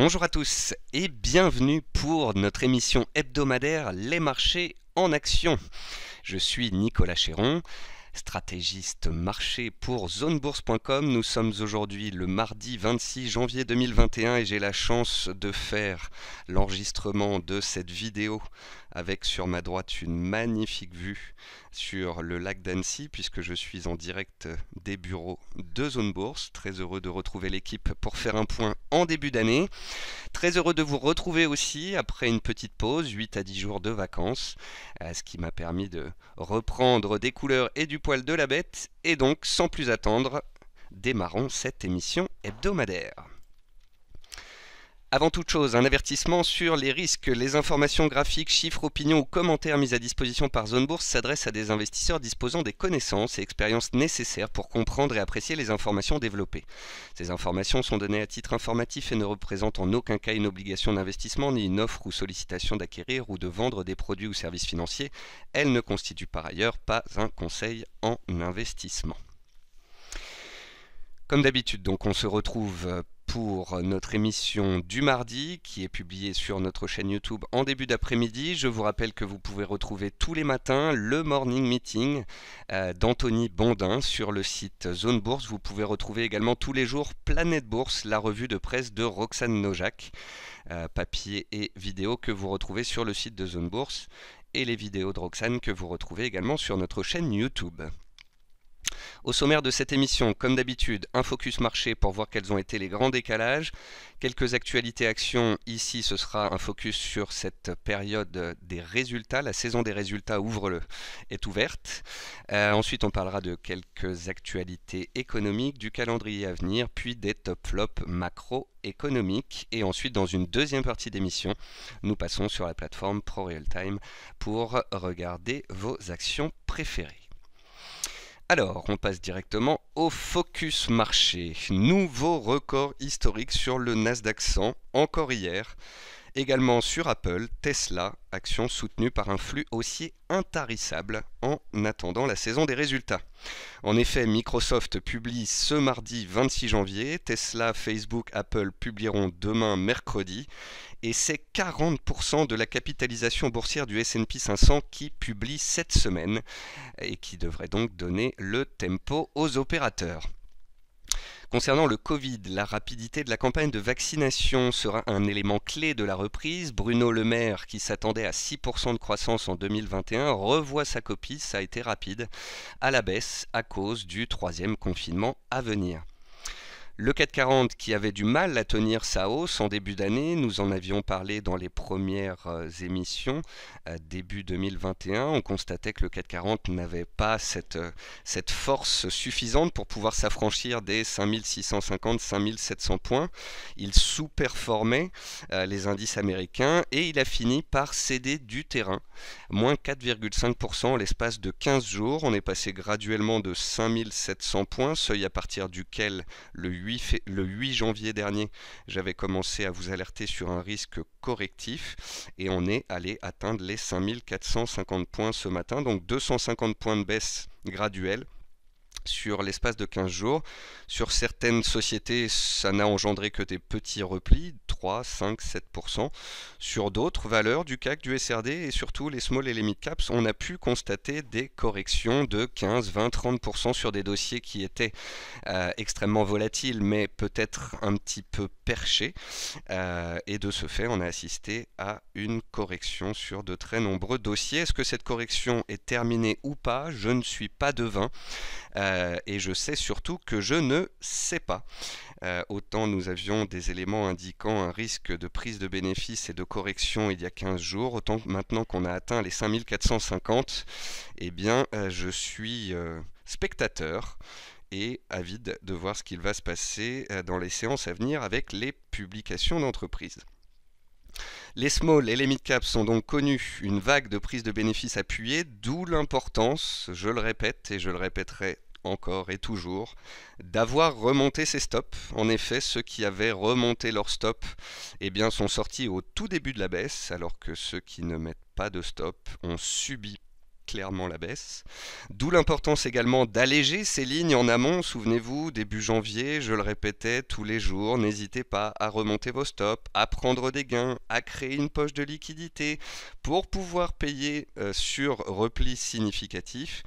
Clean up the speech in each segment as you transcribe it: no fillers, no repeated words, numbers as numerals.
Bonjour à tous et bienvenue pour notre émission hebdomadaire Les marchés en action. Je suis Nicolas Chéron, stratégiste marché pour zonebourse.com. Nous sommes aujourd'hui le mardi 26 janvier 2021 et j'ai la chance de faire l'enregistrement de cette vidéo avec sur ma droite une magnifique vue sur le lac d'Annecy puisque je suis en direct des bureaux de Zone Bourse. Très heureux de retrouver l'équipe pour faire un point en début d'année. Très heureux de vous retrouver aussi après une petite pause, 8 à 10 jours de vacances, ce qui m'a permis de reprendre des couleurs et du poil de la bête. Et donc, sans plus attendre, démarrons cette émission hebdomadaire. Avant toute chose, un avertissement sur les risques. Les informations graphiques, chiffres, opinions ou commentaires mis à disposition par Zone Bourse s'adressent à des investisseurs disposant des connaissances et expériences nécessaires pour comprendre et apprécier les informations développées. Ces informations sont données à titre informatif et ne représentent en aucun cas une obligation d'investissement ni une offre ou sollicitation d'acquérir ou de vendre des produits ou services financiers. Elles ne constituent par ailleurs pas un conseil en investissement. Comme d'habitude, donc on se retrouve pour notre émission du mardi qui est publiée sur notre chaîne YouTube en début d'après-midi. Je vous rappelle que vous pouvez retrouver tous les matins le morning meeting d'Anthony Bondin sur le site Zone Bourse. Vous pouvez retrouver également tous les jours Planète Bourse, la revue de presse de Roxane Nojac, papier et vidéo que vous retrouvez sur le site de Zone Bourse, et les vidéos de Roxane que vous retrouvez également sur notre chaîne YouTube. Au sommaire de cette émission, comme d'habitude, un focus marché pour voir quels ont été les grands décalages, quelques actualités actions. Ici, ce sera un focus sur cette période des résultats. La saison des résultats est ouverte. Ensuite, on parlera de quelques actualités économiques, du calendrier à venir, puis des top flops macroéconomiques. Et ensuite, dans une deuxième partie d'émission, nous passons sur la plateforme ProRealTime pour regarder vos actions préférées. Alors, on passe directement au focus marché. Nouveau record historique sur le Nasdaq 100, encore hier. Également sur Apple, Tesla, action soutenue par un flux haussier intarissable en attendant la saison des résultats. En effet, Microsoft publie ce mardi 26 janvier, Tesla, Facebook, Apple publieront demain mercredi, et c'est 40% de la capitalisation boursière du S&P 500 qui publie cette semaine et qui devrait donc donner le tempo aux opérateurs. Concernant le Covid, la rapidité de la campagne de vaccination sera un élément clé de la reprise. Bruno Le Maire, qui s'attendait à 6% de croissance en 2021, revoit sa copie, ça a été rapide, à la baisse à cause du troisième confinement à venir. Le CAC 40 qui avait du mal à tenir sa hausse en début d'année, nous en avions parlé dans les premières émissions, début 2021, on constatait que le CAC 40 n'avait pas cette force suffisante pour pouvoir s'affranchir des 5650-5700 points. Il sous-performait les indices américains et il a fini par céder du terrain, moins 4,5% en l'espace de 15 jours. On est passé graduellement de 5700 points, seuil à partir duquel le 8 janvier dernier, j'avais commencé à vous alerter sur un risque correctif et on est allé atteindre les 5450 points ce matin, donc 250 points de baisse graduelle sur l'espace de 15 jours. Sur certaines sociétés, ça n'a engendré que des petits replis, 3, 5, 7%. Sur d'autres valeurs du CAC, du SRD et surtout les small et les mid caps, on a pu constater des corrections de 15, 20, 30% sur des dossiers qui étaient extrêmement volatiles mais peut-être un petit peu perchés. Et de ce fait, on a assisté à une correction sur de très nombreux dossiers. Est-ce que cette correction est terminée ou pas? Je ne suis pas devin. Et je sais surtout que je ne sais pas. Autant nous avions des éléments indiquant un risque de prise de bénéfices et de correction il y a 15 jours, autant que maintenant qu'on a atteint les 5450, eh bien je suis spectateur et avide de voir ce qu'il va se passer dans les séances à venir avec les publications d'entreprises. Les small et les mid caps ont donc connu une vague de prise de bénéfices appuyée, d'où l'importance, je le répète et je le répéterai encore et toujours, d'avoir remonté ses stops. En effet, ceux qui avaient remonté leurs stops sont sortis au tout début de la baisse, alors que ceux qui ne mettent pas de stop ont subi clairement la baisse. D'où l'importance également d'alléger ces lignes en amont. Souvenez-vous, début janvier, je le répétais tous les jours, n'hésitez pas à remonter vos stops, à prendre des gains, à créer une poche de liquidité pour pouvoir payer sur repli significatif.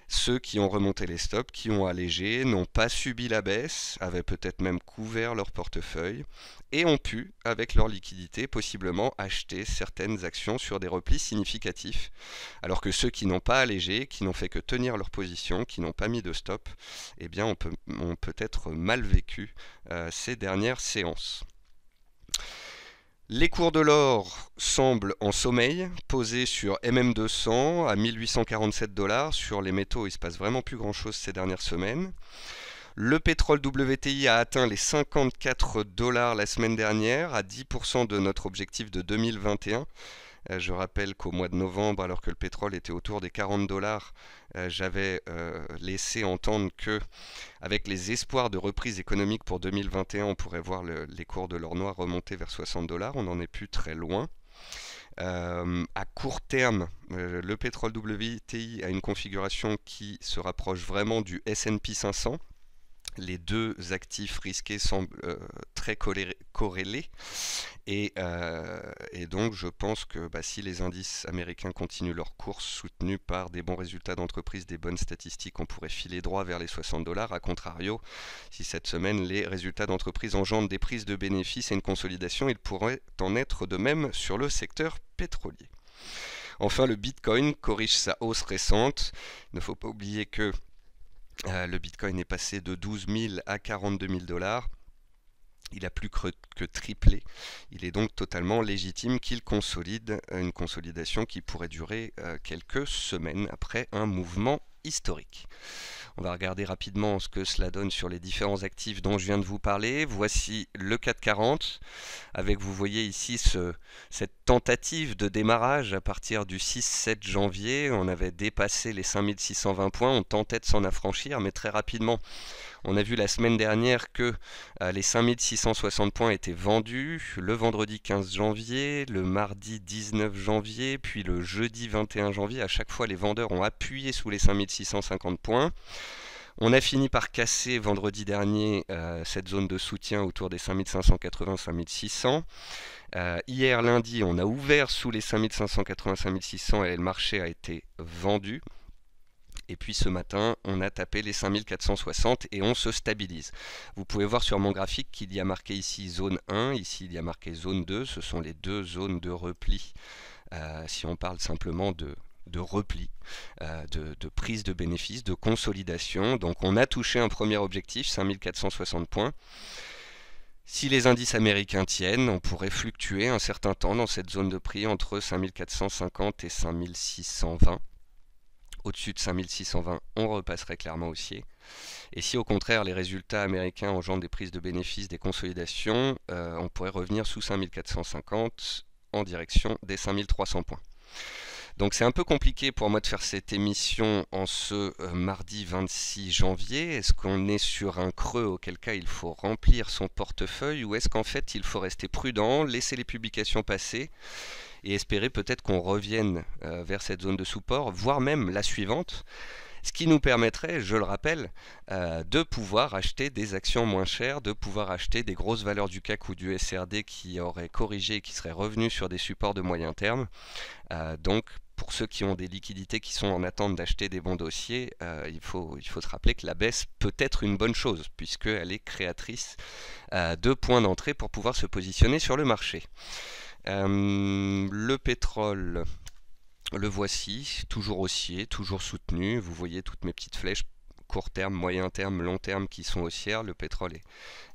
Ceux qui ont remonté les stops, qui ont allégé, n'ont pas subi la baisse, avaient peut-être même couvert leur portefeuille et ont pu, avec leur liquidité, possiblement acheter certaines actions sur des replis significatifs. Alors que ceux qui n'ont pas allégé, qui n'ont fait que tenir leur position, qui n'ont pas mis de stop, eh bien ont peut-être mal vécu ces dernières séances. Les cours de l'or semblent en sommeil, posés sur MM200 à 1847 $. Sur les métaux, il ne se passe vraiment plus grand-chose ces dernières semaines. Le pétrole WTI a atteint les 54 $ la semaine dernière, à 10% de notre objectif de 2021. Je rappelle qu'au mois de novembre, alors que le pétrole était autour des 40 $, j'avais laissé entendre que, avec les espoirs de reprise économique pour 2021, on pourrait voir les cours de l'or noir remonter vers 60 $. On n'en est plus très loin. À court terme, le pétrole WTI a une configuration qui se rapproche vraiment du S&P 500. Les deux actifs risqués semblent très corrélés et donc je pense que si les indices américains continuent leur course soutenus par des bons résultats d'entreprise, des bonnes statistiques, on pourrait filer droit vers les 60 $. A contrario, si cette semaine les résultats d'entreprise engendrent des prises de bénéfices et une consolidation, il pourrait en être de même sur le secteur pétrolier. Enfin, le Bitcoin corrige sa hausse récente. Il ne faut pas oublier que le Bitcoin est passé de 12 000 à 42 000 $. Il a plus que triplé. Il est donc totalement légitime qu'il consolide, une consolidation qui pourrait durer quelques semaines après un mouvement historique. On va regarder rapidement ce que cela donne sur les différents actifs dont je viens de vous parler. Voici le CAC 40 avec, vous voyez ici, cette tentative de démarrage à partir du 6-7 janvier. On avait dépassé les 5620 points, on tentait de s'en affranchir, mais très rapidement, on a vu la semaine dernière que les 5660 points étaient vendus le vendredi 15 janvier, le mardi 19 janvier, puis le jeudi 21 janvier. À chaque fois, les vendeurs ont appuyé sous les 5650 points. On a fini par casser vendredi dernier cette zone de soutien autour des 5580-5600. Hier lundi, on a ouvert sous les 5580-5600 et le marché a été vendu. Et puis ce matin, on a tapé les 5460 et on se stabilise. Vous pouvez voir sur mon graphique qu'il y a marqué ici zone 1, ici il y a marqué zone 2. Ce sont les deux zones de repli. Si on parle simplement de repli, de prise de bénéfices, de consolidation. Donc on a touché un premier objectif, 5460 points. Si les indices américains tiennent, on pourrait fluctuer un certain temps dans cette zone de prix entre 5450 et 5620. Au-dessus de 5620, on repasserait clairement haussier. Et si au contraire les résultats américains engendrent des prises de bénéfices, des consolidations, on pourrait revenir sous 5450 en direction des 5300 points. Donc c'est un peu compliqué pour moi de faire cette émission en ce mardi 26 janvier. Est-ce qu'on est sur un creux auquel cas il faut remplir son portefeuille, ou est-ce qu'en fait il faut rester prudent, laisser les publications passer et espérer peut-être qu'on revienne vers cette zone de support, voire même la suivante, ce qui nous permettrait, je le rappelle, de pouvoir acheter des actions moins chères, de pouvoir acheter des grosses valeurs du CAC ou du SRD qui auraient corrigé, qui seraient revenus sur des supports de moyen terme. Donc pour ceux qui ont des liquidités, qui sont en attente d'acheter des bons dossiers, il faut se rappeler que la baisse peut être une bonne chose, puisqu'elle est créatrice de points d'entrée pour pouvoir se positionner sur le marché. Le pétrole, le voici, toujours haussier, toujours soutenu. Vous voyez toutes mes petites flèches court terme, moyen terme, long terme qui sont haussières. Le pétrole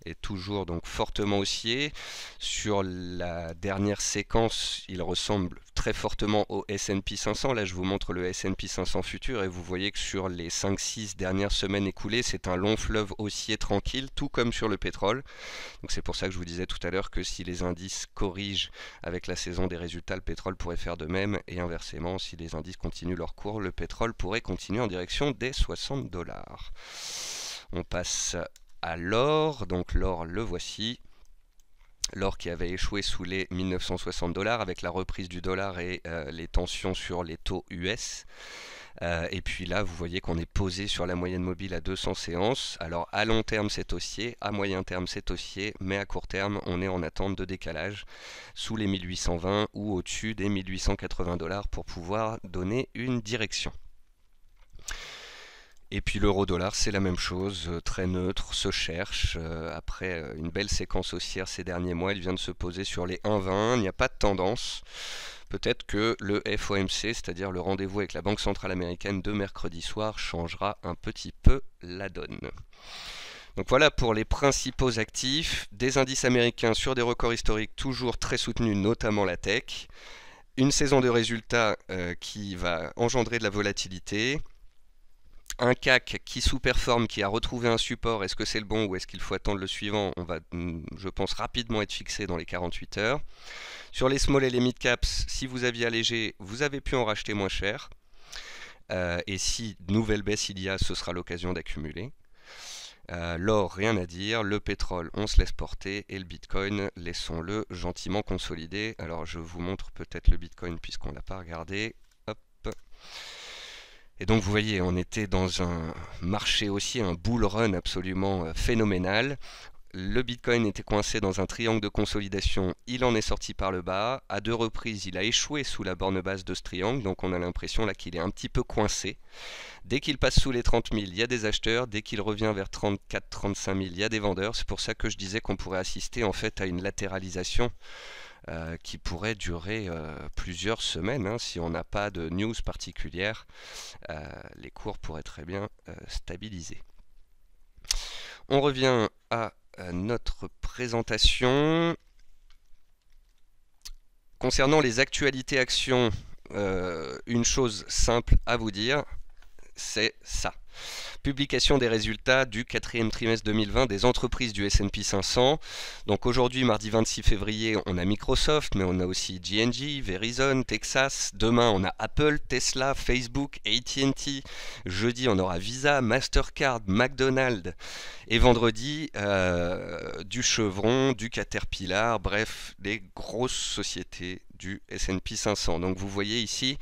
est toujours donc fortement haussier. Sur la dernière séquence, il ressemble très fortement au S&P 500. Là, je vous montre le S&P 500 futur et vous voyez que sur les 5-6 dernières semaines écoulées, c'est un long fleuve haussier tranquille, tout comme sur le pétrole. Donc c'est pour ça que je vous disais tout à l'heure que si les indices corrigent avec la saison des résultats, le pétrole pourrait faire de même, et inversement, si les indices continuent leur cours, le pétrole pourrait continuer en direction des 60 $. On passe à l'or, donc l'or le voici. l'or qui avait échoué sous les 1960 $ avec la reprise du dollar et les tensions sur les taux US. Et puis là, vous voyez qu'on est posé sur la moyenne mobile à 200 séances. Alors à long terme, c'est haussier, à moyen terme, c'est haussier, mais à court terme, on est en attente de décalage sous les 1820 ou au-dessus des 1880 $ pour pouvoir donner une direction. Et puis l'euro-dollar, c'est la même chose, très neutre, se cherche. Après une belle séquence haussière ces derniers mois, il vient de se poser sur les 1,20. Il n'y a pas de tendance. Peut-être que le FOMC, c'est-à-dire le rendez-vous avec la Banque centrale américaine de mercredi soir, changera un petit peu la donne. Donc voilà pour les principaux actifs. Des indices américains sur des records historiques toujours très soutenus, notamment la tech. Une saison de résultats qui va engendrer de la volatilité. Un CAC qui sous-performe, qui a retrouvé un support, est-ce que c'est le bon ou est-ce qu'il faut attendre le suivant? On va, je pense, rapidement être fixé dans les 48 heures. Sur les small et les mid caps, si vous aviez allégé, vous avez pu en racheter moins cher. Et si nouvelle baisse il y a, ce sera l'occasion d'accumuler. L'or, rien à dire. Le pétrole, on se laisse porter. Et le bitcoin, laissons-le gentiment consolider. Alors je vous montre peut-être le bitcoin puisqu'on ne l'a pas regardé. Hop. Et donc vous voyez, on était dans un marché haussier, un bull run absolument phénoménal. Le Bitcoin était coincé dans un triangle de consolidation, il en est sorti par le bas. À 2 reprises, il a échoué sous la borne basse de ce triangle, donc on a l'impression là qu'il est un petit peu coincé. Dès qu'il passe sous les 30 000, il y a des acheteurs. Dès qu'il revient vers 34-35 000, il y a des vendeurs. C'est pour ça que je disais qu'on pourrait assister en fait à une latéralisation qui pourrait durer plusieurs semaines. Si on n'a pas de news particulière, les cours pourraient très bien stabiliser. On revient à notre présentation. Concernant les actualités actions, une chose simple à vous dire, c'est ça. Publication des résultats du 4e trimestre 2020 des entreprises du S&P 500. Donc aujourd'hui, mardi 26 février, on a Microsoft, mais on a aussi J&J, Verizon, Texas. Demain, on a Apple, Tesla, Facebook, AT&T. Jeudi, on aura Visa, Mastercard, McDonald's. Et vendredi, du Chevron, du Caterpillar, bref, des grosses sociétés du S&P 500. Donc vous voyez ici,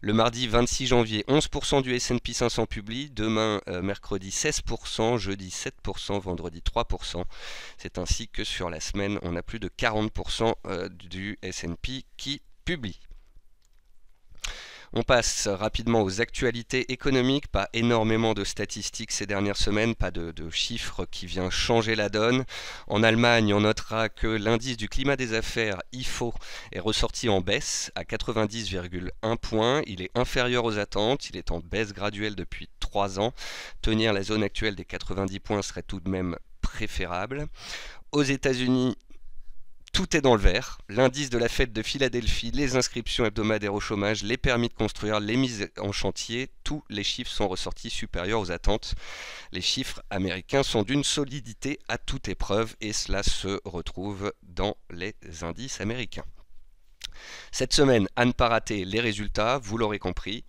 le mardi 26 janvier, 11% du S&P 500 publie. Demain, mercredi, 16%. Jeudi, 7%. Vendredi, 3%. C'est ainsi que sur la semaine, on a plus de 40% du S&P qui publie. On passe rapidement aux actualités économiques, pas énormément de statistiques ces dernières semaines, pas de chiffres qui viennent changer la donne. En Allemagne, on notera que l'indice du climat des affaires, IFO, est ressorti en baisse à 90,1 points. Il est inférieur aux attentes, il est en baisse graduelle depuis 3 ans. Tenir la zone actuelle des 90 points serait tout de même préférable. Aux États-Unis, tout est dans le vert. L'indice de la fête de Philadelphie, les inscriptions hebdomadaires au chômage, les permis de construire, les mises en chantier, tous les chiffres sont ressortis supérieurs aux attentes. Les chiffres américains sont d'une solidité à toute épreuve et cela se retrouve dans les indices américains. Cette semaine, à ne pas rater les résultats, vous l'aurez compris.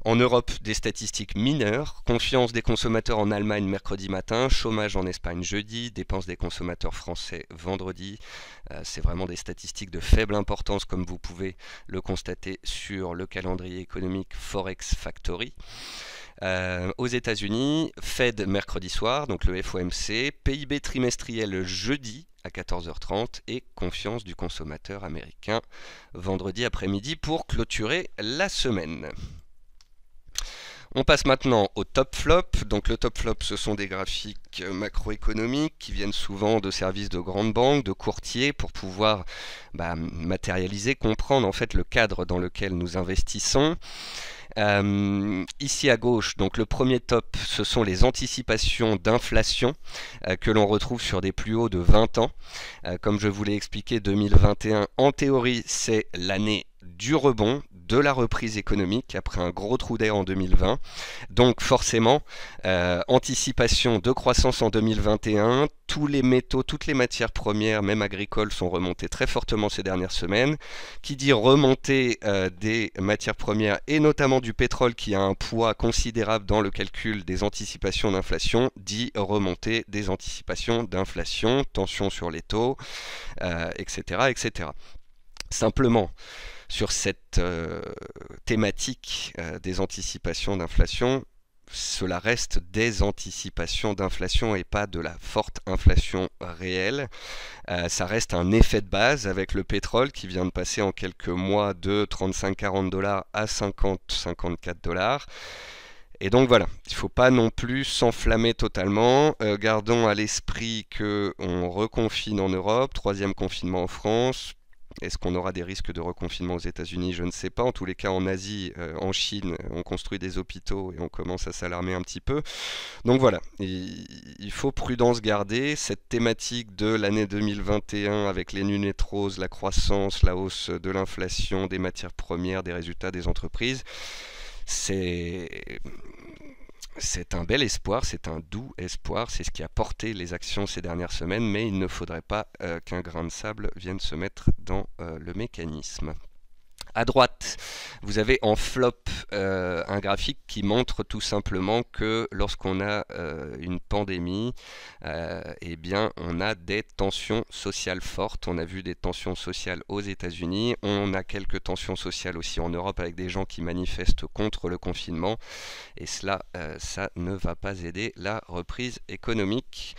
En Europe, des statistiques mineures, confiance des consommateurs en Allemagne mercredi matin, chômage en Espagne jeudi, dépenses des consommateurs français vendredi. C'est vraiment des statistiques de faible importance comme vous pouvez le constater sur le calendrier économique Forex Factory. Aux États-Unis, Fed mercredi soir, donc le FOMC, PIB trimestriel jeudi à 14h30 et confiance du consommateur américain vendredi après-midi pour clôturer la semaine. On passe maintenant au top flop. Donc le top flop, ce sont des graphiques macroéconomiques qui viennent souvent de services de grandes banques, de courtiers pour pouvoir matérialiser, comprendre en fait le cadre dans lequel nous investissons. Ici à gauche, donc le premier top, ce sont les anticipations d'inflation que l'on retrouve sur des plus hauts de 20 ans. Comme je vous l'ai expliqué, 2021, en théorie, c'est l'année du rebond, de la reprise économique après un gros trou d'air en 2020. Donc forcément, anticipation de croissance en 2021. Tous les métaux, toutes les matières premières, même agricoles, sont remontées très fortement ces dernières semaines. Qui dit remontée des matières premières et notamment du pétrole qui a un poids considérable dans le calcul des anticipations d'inflation, dit remontée des anticipations d'inflation, tension sur les taux, etc., etc. Simplement, sur cette thématique des anticipations d'inflation, cela reste des anticipations d'inflation et pas de la forte inflation réelle. Ça reste un effet de base avec le pétrole qui vient de passer en quelques mois de 35-40 dollars à 50-54 dollars. Et donc voilà, il ne faut pas non plus s'enflammer totalement. Gardons à l'esprit qu'on reconfine en Europe, troisième confinement en France. Est-ce qu'on aura des risques de reconfinement aux États-Unis? Je ne sais pas. En tous les cas, en Asie, en Chine, on construit des hôpitaux et on commence à s'alarmer un petit peu. Donc voilà, il faut prudence garder. Cette thématique de l'année 2021 avec les lunettes roses, la croissance, la hausse de l'inflation, des matières premières, des résultats des entreprises, c'est un bel espoir, c'est un doux espoir, c'est ce qui a porté les actions ces dernières semaines, mais il ne faudrait pas qu'un grain de sable vienne se mettre dans le mécanisme. À droite, vous avez en flop un graphique qui montre tout simplement que lorsqu'on a une pandémie, eh bien, on a des tensions sociales fortes. On a vu des tensions sociales aux États-Unis. On a quelques tensions sociales aussi en Europe avec des gens qui manifestent contre le confinement. Et cela, ça ne va pas aider la reprise économique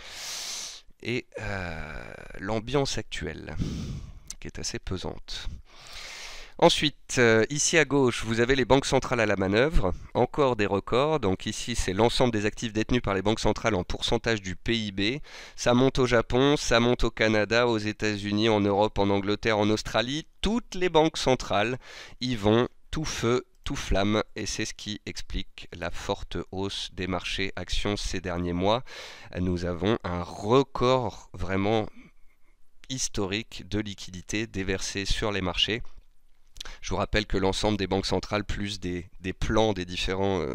et l'ambiance actuelle, qui est assez pesante. Ensuite, ici à gauche, vous avez les banques centrales à la manœuvre, encore des records. Donc ici, c'est l'ensemble des actifs détenus par les banques centrales en pourcentage du PIB. Ça monte au Japon, ça monte au Canada, aux États-Unis, en Europe, en Angleterre, en Australie. Toutes les banques centrales y vont tout feu, tout flamme, et c'est ce qui explique la forte hausse des marchés actions ces derniers mois. Nous avons un record vraiment historique de liquidités déversées sur les marchés. Je vous rappelle que l'ensemble des banques centrales, plus des plans des différents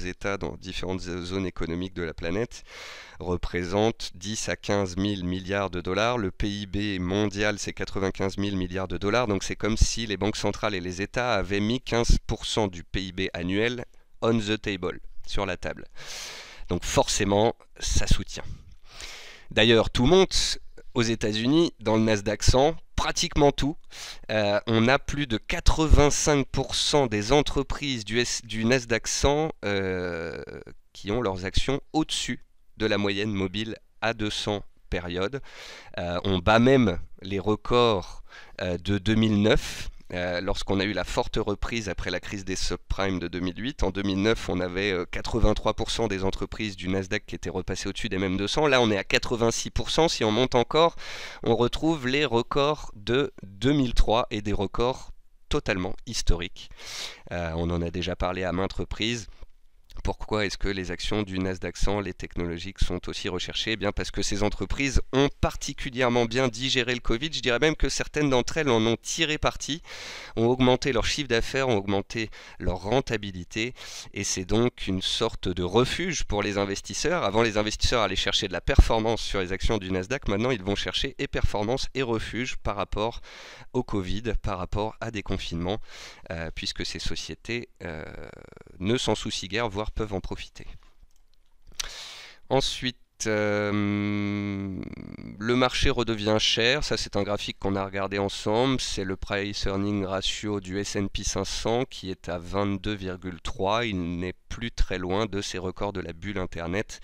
États dans différentes zones économiques de la planète, représentent 10 à 15 000 milliards de dollars. Le PIB mondial, c'est 95 000 milliards de dollars. Donc c'est comme si les banques centrales et les États avaient mis 15% du PIB annuel on the table, sur la table. Donc forcément, ça soutient. D'ailleurs, tout monte aux États-Unis dans le Nasdaq 100. Pratiquement tout. On a plus de 85% des entreprises du Nasdaq 100 qui ont leurs actions au-dessus de la moyenne mobile A200 période. On bat même les records de 2009. Lorsqu'on a eu la forte reprise après la crise des subprimes de 2008. En 2009, on avait 83% des entreprises du Nasdaq qui étaient repassées au-dessus des mêmes 200. Là, on est à 86%. Si on monte encore, on retrouve les records de 2003 et des records totalement historiques. On en a déjà parlé à maintes reprises. Pourquoi est-ce que les actions du Nasdaq 100, les technologiques, sont aussi recherchées? Eh bien parce que ces entreprises ont particulièrement bien digéré le Covid. Je dirais même que certaines d'entre elles en ont tiré parti, ont augmenté leur chiffre d'affaires, ont augmenté leur rentabilité. Et c'est donc une sorte de refuge pour les investisseurs. Avant, les investisseurs allaient chercher de la performance sur les actions du Nasdaq. Maintenant, ils vont chercher et performance et refuge par rapport au Covid, par rapport à des confinements, puisque ces sociétés ne s'en soucient guère, voire peuvent en profiter. Ensuite, le marché redevient cher. Ça, c'est un graphique qu'on a regardé ensemble. C'est le price earning ratio du S&P 500 qui est à 22,3. Il n'est plus très loin de ses records de la bulle Internet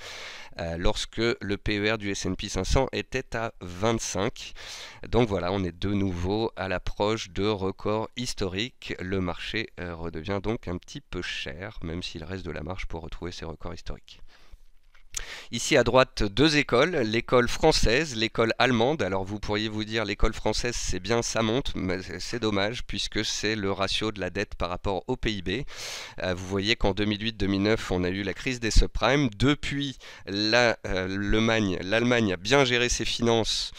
lorsque le PER du S&P 500 était à 25. Donc voilà, on est de nouveau à l'approche de records historiques. Le marché redevient donc un petit peu cher, même s'il reste de la marge pour retrouver ses records historiques. Ici à droite, deux écoles, l'école française, l'école allemande. Alors vous pourriez vous dire l'école française c'est bien, ça monte, mais c'est dommage puisque c'est le ratio de la dette par rapport au PIB. Vous voyez qu'en 2008-2009 on a eu la crise des subprimes. Depuis, l'Allemagne a bien géré ses finances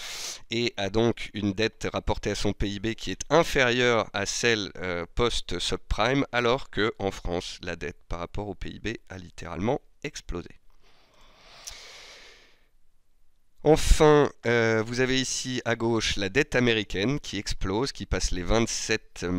et a donc une dette rapportée à son PIB qui est inférieure à celle post-subprime, alors qu'en France la dette par rapport au PIB a littéralement explosé. Enfin, vous avez ici à gauche la dette américaine qui explose, qui passe les 27 000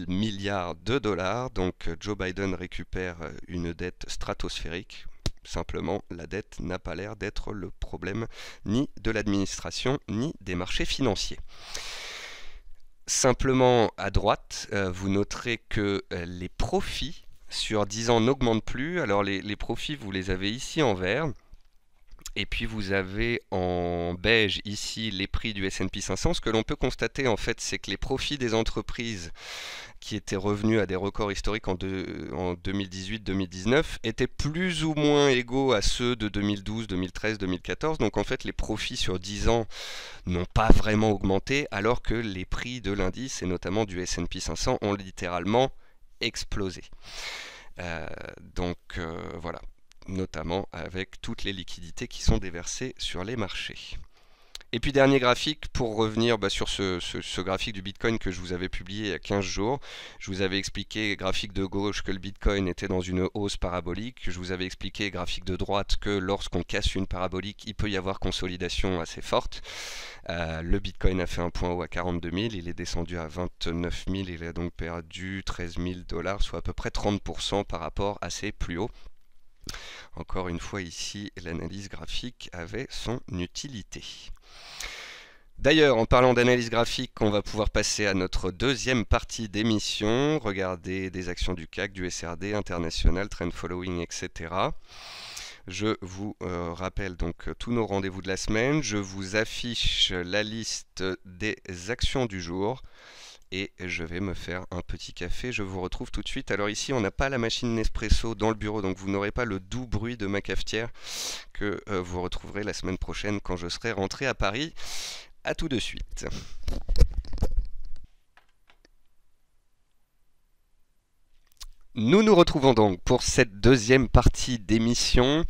milliards de dollars. Donc Joe Biden récupère une dette stratosphérique. Simplement, la dette n'a pas l'air d'être le problème ni de l'administration ni des marchés financiers. Simplement, à droite, vous noterez que les profits sur 10 ans n'augmentent plus. Alors les profits, vous les avez ici en vert. Et puis vous avez en beige ici les prix du S&P 500. Ce que l'on peut constater en fait, c'est que les profits des entreprises qui étaient revenus à des records historiques en 2018-2019 étaient plus ou moins égaux à ceux de 2012, 2013, 2014. Donc en fait les profits sur 10 ans n'ont pas vraiment augmenté alors que les prix de l'indice et notamment du S&P 500 ont littéralement explosé. Voilà, notamment avec toutes les liquidités qui sont déversées sur les marchés. Et puis dernier graphique, pour revenir sur ce graphique du Bitcoin que je vous avais publié il y a 15 jours. Je vous avais expliqué, graphique de gauche, que le Bitcoin était dans une hausse parabolique. Je vous avais expliqué, graphique de droite, que lorsqu'on casse une parabolique, il peut y avoir consolidation assez forte. Le Bitcoin a fait un point haut à 42 000, il est descendu à 29 000, il a donc perdu 13 000 $, soit à peu près 30% par rapport à ses plus hauts. Encore une fois ici, l'analyse graphique avait son utilité. D'ailleurs, en parlant d'analyse graphique, on va pouvoir passer à notre deuxième partie d'émission, regarder des actions du CAC, du SRD, international, trend following, etc. Je vous rappelle donc tous nos rendez-vous de la semaine. Je vous affiche la liste des actions du jour. Et je vais me faire un petit café, je vous retrouve tout de suite. Alors ici on n'a pas la machine Nespresso dans le bureau, donc vous n'aurez pas le doux bruit de ma cafetière que vous retrouverez la semaine prochaine quand je serai rentré à Paris. A tout de suite. Nous nous retrouvons donc pour cette deuxième partie d'émission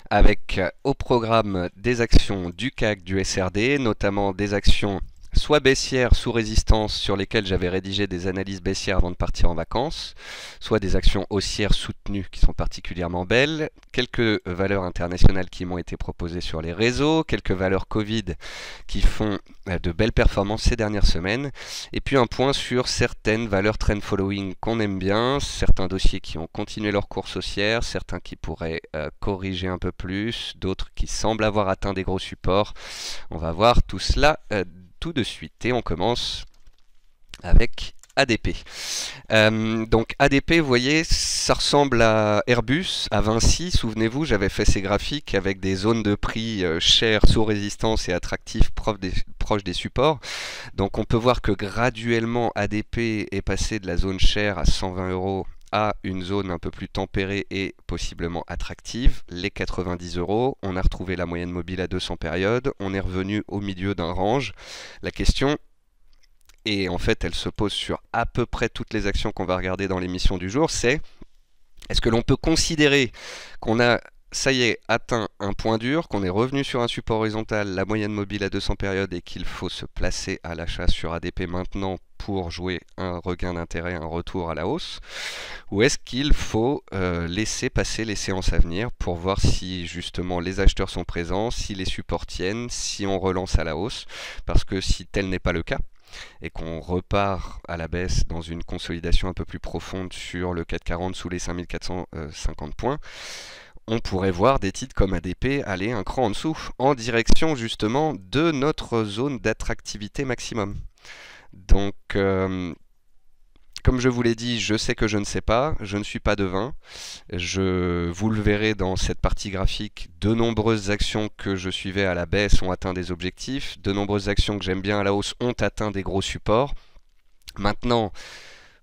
avec au programme des actions du CAC, du SRD, notamment des actions soit baissières sous résistance sur lesquelles j'avais rédigé des analyses baissières avant de partir en vacances, soit des actions haussières soutenues qui sont particulièrement belles, quelques valeurs internationales qui m'ont été proposées sur les réseaux, quelques valeurs Covid qui font de belles performances ces dernières semaines, et puis un point sur certaines valeurs trend following qu'on aime bien, certains dossiers qui ont continué leur course haussière, certains qui pourraient corriger un peu plus, d'autres qui semblent avoir atteint des gros supports. On va voir tout cela tout de suite et on commence avec ADP. Donc ADP, vous voyez, ça ressemble à Airbus, à Vinci. Souvenez-vous, j'avais fait ces graphiques avec des zones de prix chères, sous résistance et attractifs, proches des supports. Donc on peut voir que graduellement ADP est passé de la zone chère à 120 € à une zone un peu plus tempérée et possiblement attractive, les 90 €. On a retrouvé la moyenne mobile à 200 périodes, on est revenu au milieu d'un range. La question, et en fait elle se pose sur à peu près toutes les actions qu'on va regarder dans l'émission du jour, c'est est-ce que l'on peut considérer qu'on a, ça y est, atteint un point dur, qu'on est revenu sur un support horizontal, la moyenne mobile à 200 périodes et qu'il faut se placer à l'achat sur ADP maintenant pour jouer un regain d'intérêt, un retour à la hausse, ou est-ce qu'il faut laisser passer les séances à venir pour voir si justement les acheteurs sont présents, si les supports tiennent, si on relance à la hausse, parce que si tel n'est pas le cas, et qu'on repart à la baisse dans une consolidation un peu plus profonde sur le CAC 40 sous les 5450 points, on pourrait voir des titres comme ADP aller un cran en dessous, en direction justement de notre zone d'attractivité maximum. Donc, comme je vous l'ai dit, je sais que je ne sais pas, je ne suis pas devin. Vous le verrez dans cette partie graphique, de nombreuses actions que je suivais à la baisse ont atteint des objectifs, de nombreuses actions que j'aime bien à la hausse ont atteint des gros supports. Maintenant,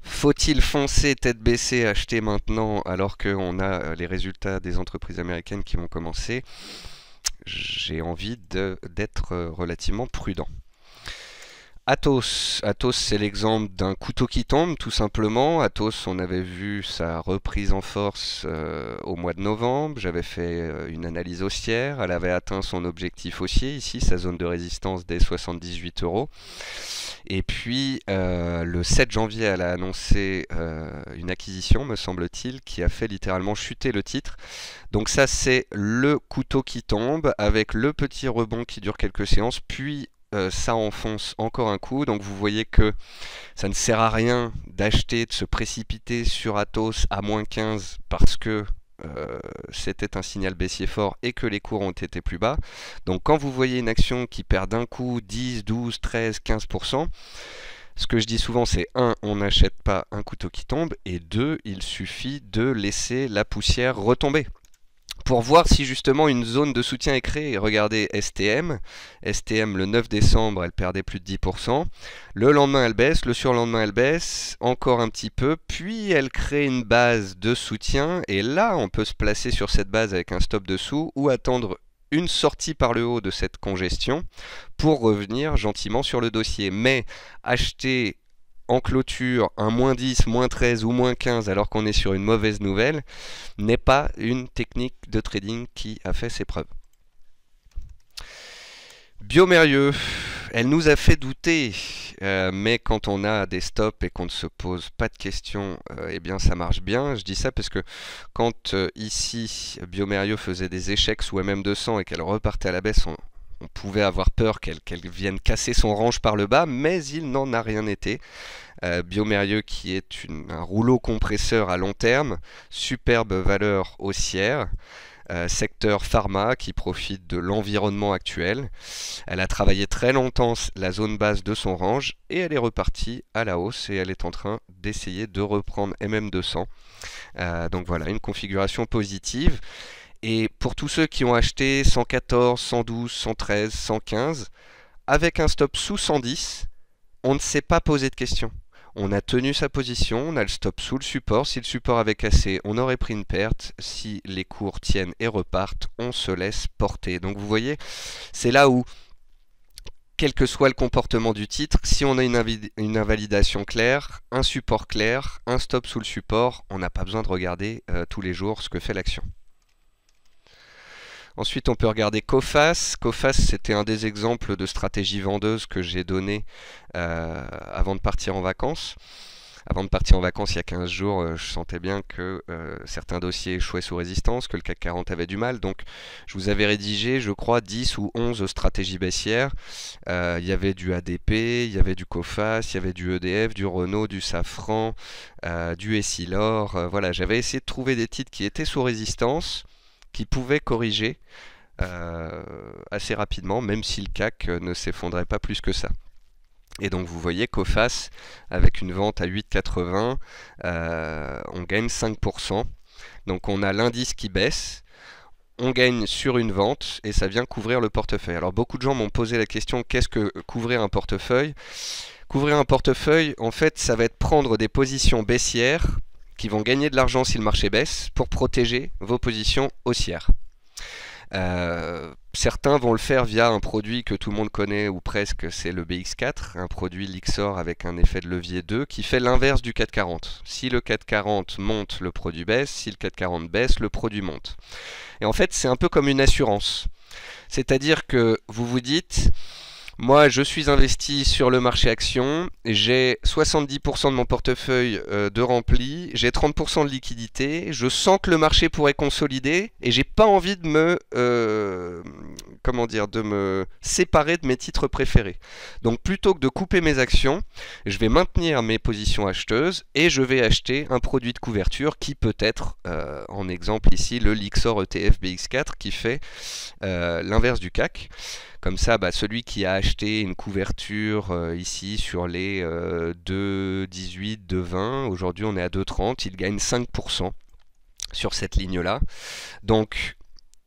faut-il foncer tête baissée, acheter maintenant alors qu'on a les résultats des entreprises américaines qui vont commencer ? j'ai envie d'être relativement prudent. Athos, c'est l'exemple d'un couteau qui tombe, tout simplement. Athos, on avait vu sa reprise en force au mois de novembre. J'avais fait une analyse haussière. Elle avait atteint son objectif haussier, ici, sa zone de résistance des 78 euros. Et puis, le 7 janvier, elle a annoncé une acquisition, me semble-t-il, qui a fait littéralement chuter le titre. Donc ça, c'est le couteau qui tombe, avec le petit rebond qui dure quelques séances, puis ça enfonce encore un coup. Donc vous voyez que ça ne sert à rien d'acheter, de se précipiter sur Athos à moins 15 parce que c'était un signal baissier fort et que les cours ont été plus bas. Donc quand vous voyez une action qui perd d'un coup 10, 12, 13, 15%, ce que je dis souvent, c'est 1, on n'achète pas un couteau qui tombe, et 2, il suffit de laisser la poussière retomber pour voir si justement une zone de soutien est créée. Regardez STM. STM, le 9 décembre, elle perdait plus de 10%. Le lendemain, elle baisse. Le surlendemain, elle baisse encore un petit peu. Puis, elle crée une base de soutien. Et là, on peut se placer sur cette base avec un stop dessous ou attendre une sortie par le haut de cette congestion pour revenir gentiment sur le dossier. Mais acheter en clôture un moins 10, moins 13 ou moins 15 alors qu'on est sur une mauvaise nouvelle n'est pas une technique de trading qui a fait ses preuves. Biomérieux, elle nous a fait douter, mais quand on a des stops et qu'on ne se pose pas de questions, eh bien ça marche bien. Je dis ça parce que quand ici Biomérieux faisait des échecs sous MM200 et qu'elle repartait à la baisse, on pouvait avoir peur qu'elle vienne casser son range par le bas, mais il n'en a rien été. Biomérieux qui est un rouleau compresseur à long terme, superbe valeur haussière, secteur pharma qui profite de l'environnement actuel. Elle a travaillé très longtemps la zone basse de son range et elle est repartie à la hausse et elle est en train d'essayer de reprendre MM200. Donc voilà, une configuration positive. Et pour tous ceux qui ont acheté 114, 112, 113, 115, avec un stop sous 110, on ne s'est pas posé de questions. On a tenu sa position, on a le stop sous le support. Si le support avait cassé, on aurait pris une perte. Si les cours tiennent et repartent, on se laisse porter. Donc vous voyez, c'est là où, quel que soit le comportement du titre, si on a une invalidation claire, un support clair, un stop sous le support, on n'a pas besoin de regarder tous les jours ce que fait l'action. Ensuite, on peut regarder Coface. Coface, c'était un des exemples de stratégie vendeuse que j'ai donné avant de partir en vacances. Avant de partir en vacances, il y a 15 jours, je sentais bien que certains dossiers échouaient sous résistance, que le CAC 40 avait du mal. Donc, je vous avais rédigé, je crois, 10 ou 11 stratégies baissières. Il y avait du ADP, il y avait du Coface, il y avait du EDF, du Renault, du Safran, du Essilor. Voilà, j'avais essayé de trouver des titres qui étaient sous résistance, qui pouvait corriger assez rapidement, même si le CAC ne s'effondrait pas plus que ça. Et donc vous voyez Coface, avec une vente à 8,80, on gagne 5%. Donc on a l'indice qui baisse, on gagne sur une vente et ça vient couvrir le portefeuille. Alors beaucoup de gens m'ont posé la question, qu'est-ce que couvrir un portefeuille? Couvrir un portefeuille, en fait, ça va être prendre des positions baissières qui vont gagner de l'argent si le marché baisse pour protéger vos positions haussières. Certains vont le faire via un produit que tout le monde connaît ou presque, c'est le BX4, un produit Lyxor avec un effet de levier 2 qui fait l'inverse du 440. Si le 440 monte, le produit baisse, si le 440 baisse, le produit monte. Et en fait, c'est un peu comme une assurance. C'est-à-dire que vous vous dites, moi, je suis investi sur le marché action, j'ai 70% de mon portefeuille de rempli, j'ai 30% de liquidité, je sens que le marché pourrait consolider et j'ai pas envie de me de me séparer de mes titres préférés. Donc plutôt que de couper mes actions, je vais maintenir mes positions acheteuses et je vais acheter un produit de couverture qui peut être, en exemple ici, le Lyxor ETF BX4 qui fait l'inverse du CAC. Comme ça, celui qui a acheté une couverture ici sur les 2,18, 2,20, aujourd'hui on est à 2,30, il gagne 5% sur cette ligne-là. Donc,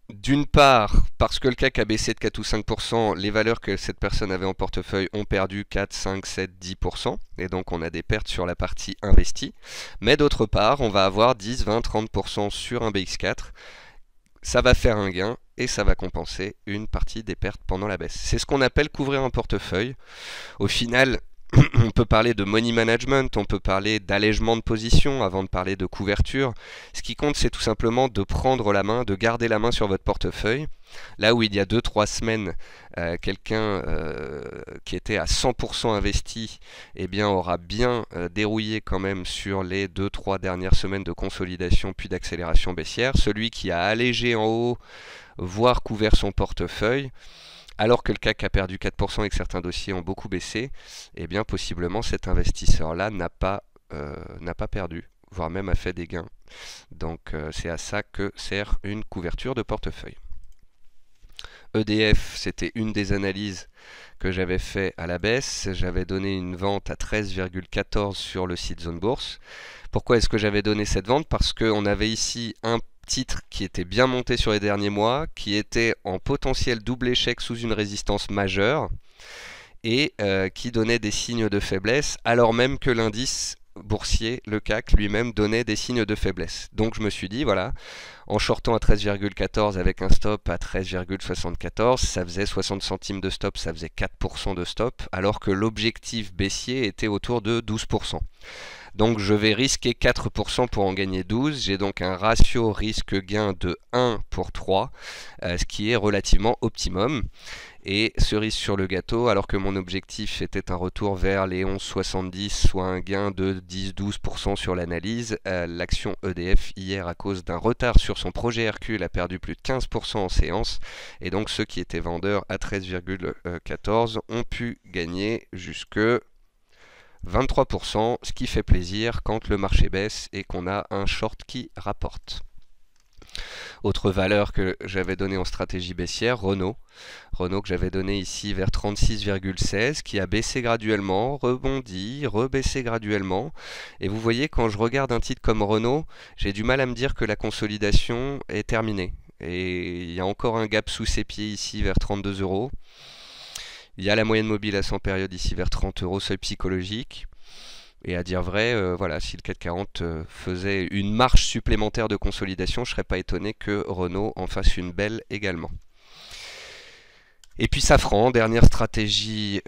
d'une part, parce que le CAC a baissé de 4 ou 5%, les valeurs que cette personne avait en portefeuille ont perdu 4, 5, 7, 10%, et donc on a des pertes sur la partie investie. Mais d'autre part, on va avoir 10, 20, 30% sur un BX4, ça va faire un gain et ça va compenser une partie des pertes pendant la baisse. C'est ce qu'on appelle couvrir un portefeuille. Au final, on peut parler de money management, on peut parler d'allègement de position avant de parler de couverture. Ce qui compte, c'est tout simplement de prendre la main, de garder la main sur votre portefeuille. Là où il y a 2-3 semaines, quelqu'un qui était à 100% investi, eh bien, aura bien dérouillé quand même sur les 2-3 dernières semaines de consolidation puis d'accélération baissière. Celui qui a allégé en haut, voire couvert son portefeuille, alors que le CAC a perdu 4% et que certains dossiers ont beaucoup baissé, eh bien possiblement cet investisseur-là n'a pas perdu, voire même a fait des gains. Donc c'est à ça que sert une couverture de portefeuille. EDF, c'était une des analyses que j'avais fait à la baisse. J'avais donné une vente à 13,14 sur le site Zone Bourse. Pourquoi est-ce que j'avais donné cette vente? Parce qu'on avait ici un titre qui était bien monté sur les derniers mois, qui était en potentiel double échec sous une résistance majeure et qui donnait des signes de faiblesse alors même que l'indice boursier, le CAC lui-même, donnait des signes de faiblesse. Donc je me suis dit, voilà, en shortant à 13,14 avec un stop à 13,74, ça faisait 60 centimes de stop, ça faisait 4% de stop, alors que l'objectif baissier était autour de 12%. Donc je vais risquer 4% pour en gagner 12. J'ai donc un ratio risque-gain de 1 pour 3, ce qui est relativement optimum. Et cerise sur le gâteau, alors que mon objectif était un retour vers les 11,70, soit un gain de 10-12% sur l'analyse, l'action EDF hier, à cause d'un retard sur son projet Hercule, a perdu plus de 15% en séance. Et donc ceux qui étaient vendeurs à 13,14 ont pu gagner jusque 23%, ce qui fait plaisir quand le marché baisse et qu'on a un short qui rapporte. Autre valeur que j'avais donnée en stratégie baissière, Renault. Renault que j'avais donné ici vers 36,16, qui a baissé graduellement, rebondi, rebaissé graduellement. Et vous voyez, quand je regarde un titre comme Renault, j'ai du mal à me dire que la consolidation est terminée. Et il y a encore un gap sous ses pieds ici vers 32 euros. Il y a la moyenne mobile à 100 périodes ici vers 30 euros, seuil psychologique. Et à dire vrai, voilà, si le CAC 40 faisait une marche supplémentaire de consolidation, je ne serais pas étonné que Renault en fasse une belle également. Et puis Safran, dernière stratégie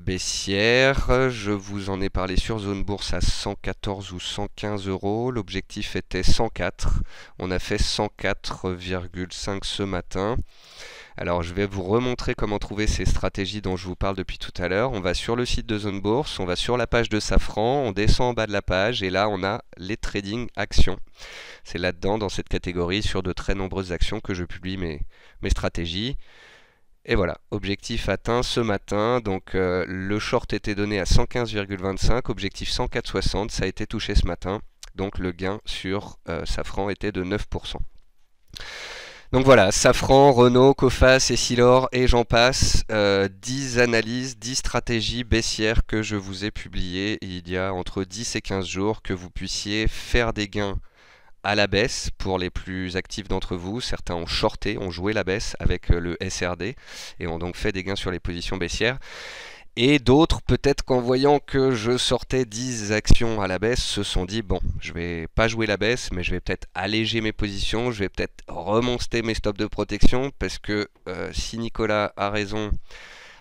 baissière, je vous en ai parlé sur Zone Bourse à 114 ou 115 euros, l'objectif était 104, on a fait 104,5 ce matin. Alors je vais vous remontrer comment trouver ces stratégies dont je vous parle depuis tout à l'heure. On va sur le site de Zone Bourse, on va sur la page de Safran, on descend en bas de la page et là on a les trading actions. C'est là-dedans, dans cette catégorie, sur de très nombreuses actions que je publie mes stratégies. Et voilà, objectif atteint ce matin, donc le short était donné à 115,25, objectif 104,60, ça a été touché ce matin, donc le gain sur Safran était de 9%. Donc voilà, Safran, Renault, Coface, Essilor et j'en passe, 10 analyses, 10 stratégies baissières que je vous ai publiées il y a entre 10 et 15 jours, que vous puissiez faire des gains à la baisse pour les plus actifs d'entre vous. Certains ont shorté, ont joué la baisse avec le SRD et ont donc fait des gains sur les positions baissières. Et d'autres, peut-être qu'en voyant que je sortais 10 actions à la baisse, se sont dit, bon, je vais pas jouer la baisse, mais je vais peut-être alléger mes positions, je vais peut-être remonter mes stops de protection, parce que si Nicolas a raison,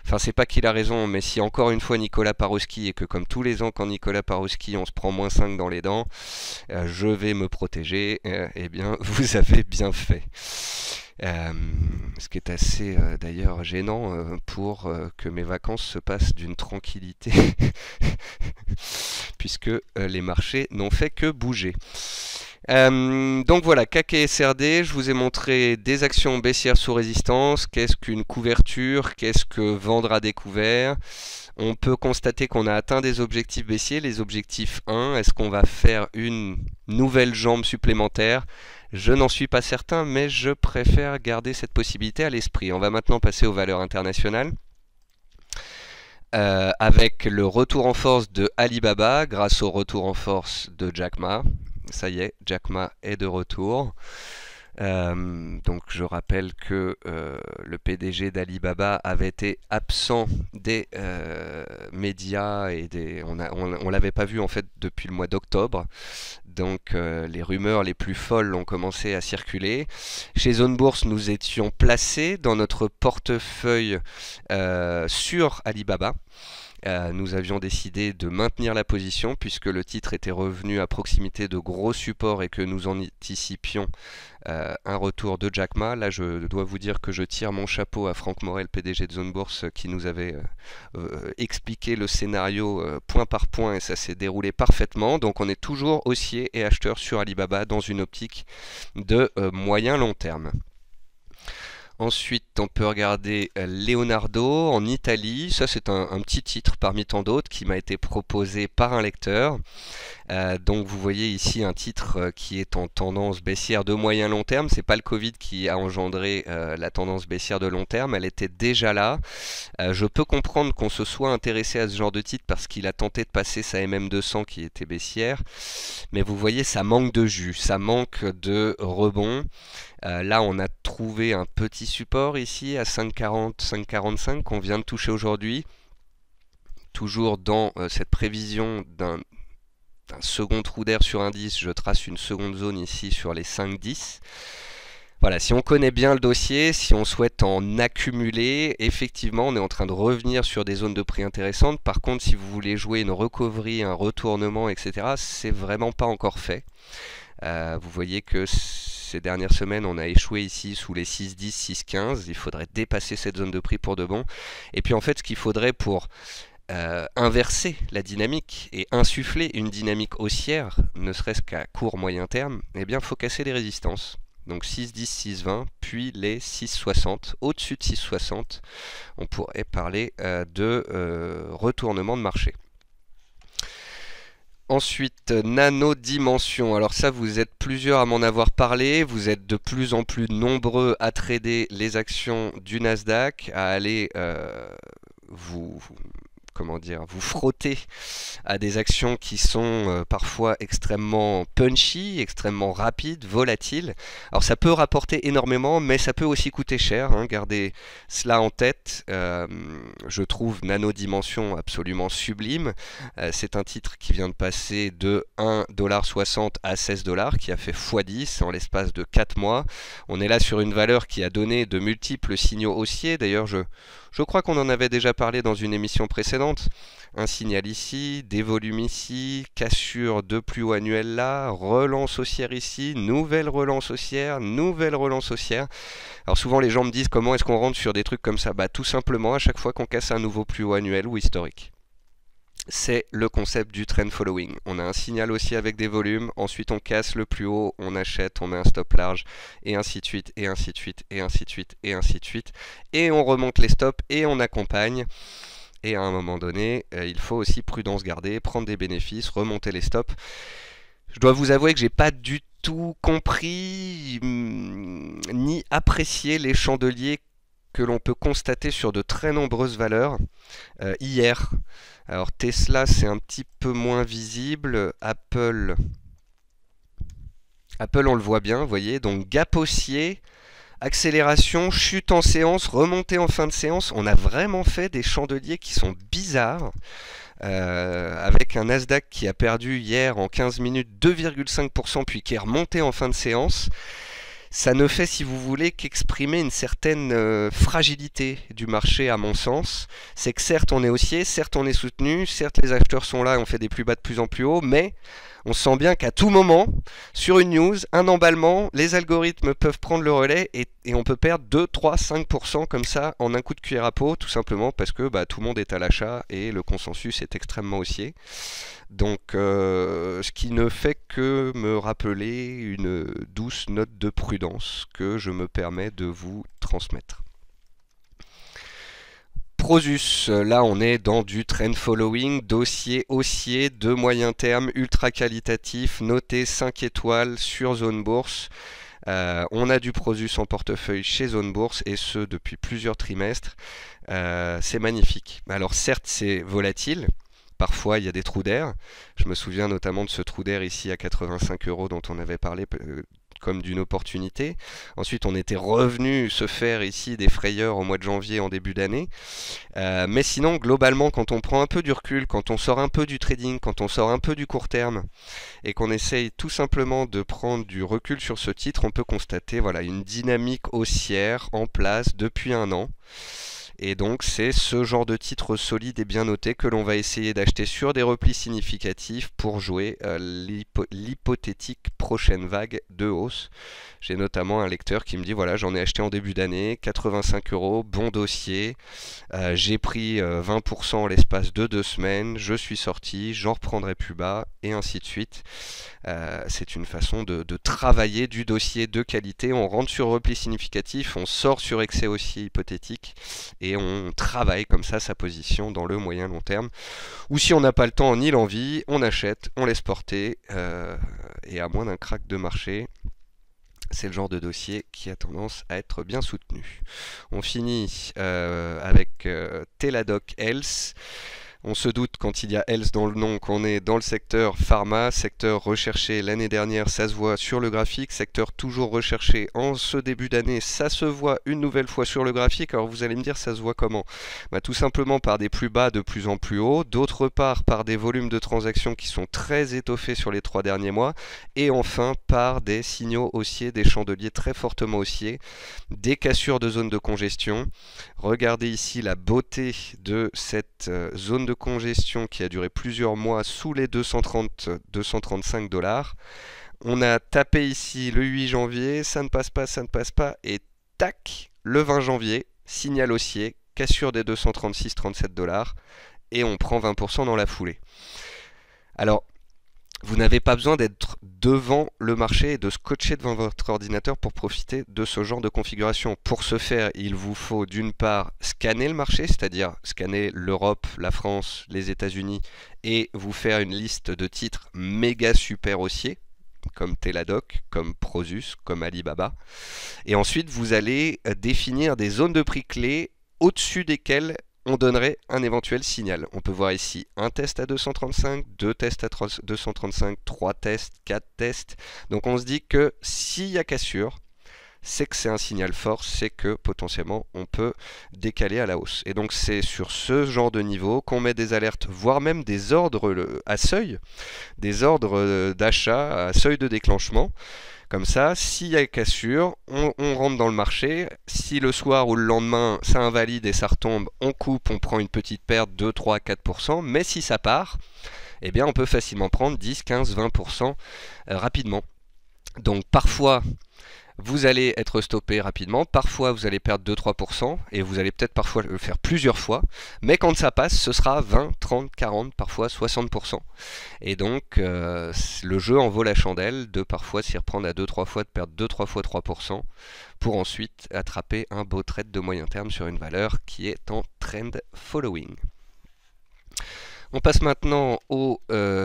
enfin c'est pas qu'il a raison, mais si encore une fois Nicolas Paroski, et que comme tous les ans quand Nicolas Paroski on se prend moins 5 dans les dents, je vais me protéger, eh bien vous avez bien fait. Ce qui est assez d'ailleurs gênant pour que mes vacances se passent d'une tranquillité puisque les marchés n'ont fait que bouger. Donc voilà, CAC et SRD, je vous ai montré des actions baissières sous résistance, qu'est-ce qu'une couverture, qu'est-ce que vendre à découvert. On peut constater qu'on a atteint des objectifs baissiers, les objectifs 1, est-ce qu'on va faire une nouvelle jambe supplémentaire? Je n'en suis pas certain, mais je préfère garder cette possibilité à l'esprit. On va maintenant passer aux valeurs internationales. Avec le retour en force de Alibaba, grâce au retour en force de Jack Ma. Ça y est, Jack Ma est de retour. Donc je rappelle que le PDG d'Alibaba avait été absent des médias et on l'avait pas vu en fait depuis le mois d'octobre. Donc les rumeurs les plus folles ont commencé à circuler. Chez Zone Bourse, nous étions placés dans notre portefeuille sur Alibaba. Nous avions décidé de maintenir la position puisque le titre était revenu à proximité de gros supports et que nous anticipions un retour de Jack Ma. Là, je dois vous dire que je tire mon chapeau à Franck Morel, PDG de Zone Bourse, qui nous avait expliqué le scénario point par point et ça s'est déroulé parfaitement. Donc on est toujours haussier et acheteur sur Alibaba dans une optique de moyen long terme. Ensuite, on peut regarder Leonardo en Italie. Ça, c'est un petit titre parmi tant d'autres qui m'a été proposé par un lecteur. Donc, vous voyez ici un titre qui est en tendance baissière de moyen long terme. C'est pas le Covid qui a engendré la tendance baissière de long terme. Elle était déjà là. Je peux comprendre qu'on se soit intéressé à ce genre de titre parce qu'il a tenté de passer sa MM200 qui était baissière. Mais vous voyez, ça manque de jus, ça manque de rebond. Là, on a trouvé un petit support ici à 5,40, 5,45 qu'on vient de toucher aujourd'hui. Toujours dans cette prévision d'un second trou d'air sur indice, je trace une seconde zone ici sur les 5,10. Voilà, si on connaît bien le dossier, si on souhaite en accumuler, effectivement, on est en train de revenir sur des zones de prix intéressantes. Par contre, si vous voulez jouer une recovery, un retournement, etc., c'est vraiment pas encore fait. Vous voyez que ces dernières semaines, on a échoué ici sous les 6,10, 6,15. Il faudrait dépasser cette zone de prix pour de bon. Et puis en fait, ce qu'il faudrait pour inverser la dynamique et insuffler une dynamique haussière, ne serait-ce qu'à court moyen terme, eh bien, il faut casser les résistances. Donc 6,10, 6,20, puis les 6,60. Au-dessus de 6,60, on pourrait parler de retournement de marché. Ensuite, Nano Dimension. Alors ça, vous êtes plusieurs à m'en avoir parlé. Vous êtes de plus en plus nombreux à trader les actions du Nasdaq, à aller vous frotter à des actions qui sont parfois extrêmement punchy, extrêmement rapides, volatiles. Alors ça peut rapporter énormément, mais ça peut aussi coûter cher, hein. Gardez cela en tête. Je trouve Nano Dimension absolument sublime. C'est un titre qui vient de passer de 1,60$ à 16$, qui a fait x10 en l'espace de 4 mois. On est là sur une valeur qui a donné de multiples signaux haussiers. D'ailleurs, je crois qu'on en avait déjà parlé dans une émission précédente. Un signal ici, des volumes ici, cassure de plus haut annuel là, relance haussière ici, nouvelle relance haussière, nouvelle relance haussière. Alors souvent les gens me disent comment est-ce qu'on rentre sur des trucs comme ça? Bah tout simplement à chaque fois qu'on casse un nouveau plus haut annuel ou historique. C'est le concept du trend following. On a un signal aussi avec des volumes, ensuite on casse le plus haut, on achète, on met un stop large, et ainsi de suite, et ainsi de suite, et ainsi de suite, et ainsi de suite. Et on remonte les stops et on accompagne. Et à un moment donné, il faut aussi prudence garder, prendre des bénéfices, remonter les stops. Je dois vous avouer que j'ai pas du tout compris ni apprécié les chandeliers que l'on peut constater sur de très nombreuses valeurs hier. Alors Tesla, c'est un petit peu moins visible. Apple, on le voit bien, vous voyez. Donc gap haussier, accélération, chute en séance, remontée en fin de séance. On a vraiment fait des chandeliers qui sont bizarres. Avec un Nasdaq qui a perdu hier en 15 minutes 2,5%, puis qui est remonté en fin de séance. Ça ne fait, si vous voulez, qu'exprimer une certaine fragilité du marché, à mon sens. C'est que certes on est haussier, certes on est soutenu, certes les acheteurs sont là et on fait des plus bas de plus en plus haut, mais on sent bien qu'à tout moment, sur une news, un emballement, les algorithmes peuvent prendre le relais et on peut perdre 2, 3, 5% comme ça en un coup de cuillère à peau, tout simplement parce que tout le monde est à l'achat et le consensus est extrêmement haussier. Donc ce qui ne fait que me rappeler une douce note de prudence que je me permets de vous transmettre. Prosus, là on est dans du trend following, dossier haussier de moyen terme, ultra qualitatif, noté 5 étoiles sur Zone Bourse. On a du Prosus en portefeuille chez Zone Bourse et ce depuis plusieurs trimestres. C'est magnifique. Alors certes c'est volatile. Parfois, il y a des trous d'air. Je me souviens notamment de ce trou d'air ici à 85 € dont on avait parlé comme d'une opportunité. Ensuite, on était revenu se faire ici des frayeurs au mois de janvier en début d'année. Mais sinon, globalement, quand on prend un peu du recul, quand on sort un peu du trading, quand on sort un peu du court terme et qu'on essaye tout simplement de prendre du recul sur ce titre, on peut constater voilà, une dynamique haussière en place depuis un an. Et donc c'est ce genre de titre solide et bien noté que l'on va essayer d'acheter sur des replis significatifs pour jouer l'hypothétique prochaine vague de hausse. J'ai notamment un lecteur qui me dit voilà, j'en ai acheté en début d'année, 85 euros, bon dossier, j'ai pris 20% en l'espace de 2 semaines, je suis sorti, j'en reprendrai plus bas et ainsi de suite. C'est une façon de travailler du dossier de qualité. On rentre sur repli significatif, on sort sur excès haussier hypothétique et on travaille comme ça sa position dans le moyen long terme. Ou si on n'a pas le temps ni l'envie, on achète, on laisse porter et à moins d'un crack de marché, c'est le genre de dossier qui a tendance à être bien soutenu. On finit avec Teladoc Health. On se doute quand il y a Health dans le nom qu'on est dans le secteur pharma, secteur recherché l'année dernière, ça se voit sur le graphique, secteur toujours recherché en ce début d'année, ça se voit une nouvelle fois sur le graphique. Alors vous allez me dire ça se voit comment? Tout simplement par des plus bas de plus en plus haut, d'autre part par des volumes de transactions qui sont très étoffés sur les 3 derniers mois, et enfin par des signaux haussiers, des chandeliers très fortement haussiers, des cassures de zone de congestion. Regardez ici la beauté de cette zone de congestion qui a duré plusieurs mois sous les 230-235 $. On a tapé ici le 8 janvier, ça ne passe pas, et tac, le 20 janvier, signal haussier, cassure des 236-37 $, et on prend 20% dans la foulée. Alors, vous n'avez pas besoin d'être devant le marché et de scotcher devant votre ordinateur pour profiter de ce genre de configuration. Pour ce faire, il vous faut d'une part scanner le marché, c'est-à-dire scanner l'Europe, la France, les États-Unis et vous faire une liste de titres méga super haussiers comme Teladoc, comme Prosus, comme Alibaba. Et ensuite, vous allez définir des zones de prix clés au-dessus desquelles on donnerait un éventuel signal. On peut voir ici un test à 235, 2 tests à 235, 3 tests, 4 tests. Donc on se dit que s'il y a cassure, c'est que c'est un signal fort, c'est que potentiellement on peut décaler à la hausse. Et donc c'est sur ce genre de niveau qu'on met des alertes, voire même des ordres à seuil, des ordres d'achat à seuil de déclenchement. Comme ça, s'il y a cassure, on rentre dans le marché. Si le soir ou le lendemain, ça invalide et ça retombe, on coupe, on prend une petite perte, 2, 3, 4%. Mais si ça part, eh bien, on peut facilement prendre 10, 15, 20% rapidement. Donc parfois, vous allez être stoppé rapidement, parfois vous allez perdre 2-3% et vous allez peut-être parfois le faire plusieurs fois, mais quand ça passe, ce sera 20, 30, 40, parfois 60%. Et donc le jeu en vaut la chandelle de parfois s'y reprendre à 2-3 fois, de perdre 2-3 fois 3%, pour ensuite attraper un beau trade de moyen terme sur une valeur qui est en trend following. On passe maintenant aux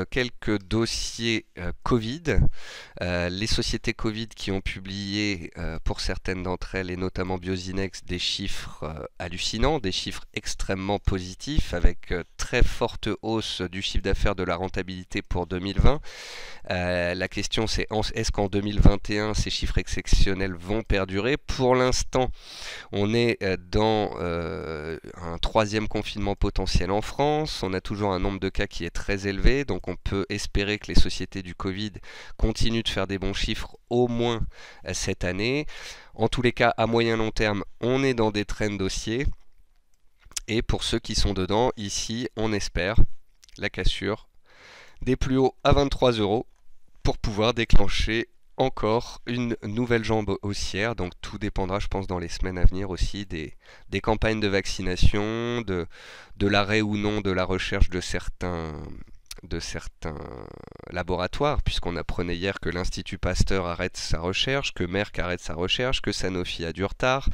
quelques dossiers Covid. Les sociétés Covid qui ont publié pour certaines d'entre elles, et notamment Biosinex, des chiffres hallucinants, des chiffres extrêmement positifs, avec très forte hausse du chiffre d'affaires, de la rentabilité pour 2020. La question c'est, est-ce qu'en 2021 ces chiffres exceptionnels vont perdurer? Pour l'instant, on est dans un 3e confinement potentiel en France. On a toujours un nombre de cas qui est très élevé, donc on peut espérer que les sociétés du Covid continuent de faire des bons chiffres au moins cette année. En tous les cas, à moyen long terme, on est dans des trends haussiers. Et pour ceux qui sont dedans, ici, on espère la cassure des plus hauts à 23 € pour pouvoir déclencher encore une nouvelle jambe haussière. Donc tout dépendra, je pense, dans les semaines à venir aussi des campagnes de vaccination, de l'arrêt ou non de la recherche de certains laboratoires, puisqu'on apprenait hier que l'Institut Pasteur arrête sa recherche, que Merck arrête sa recherche, que Sanofi a du retard.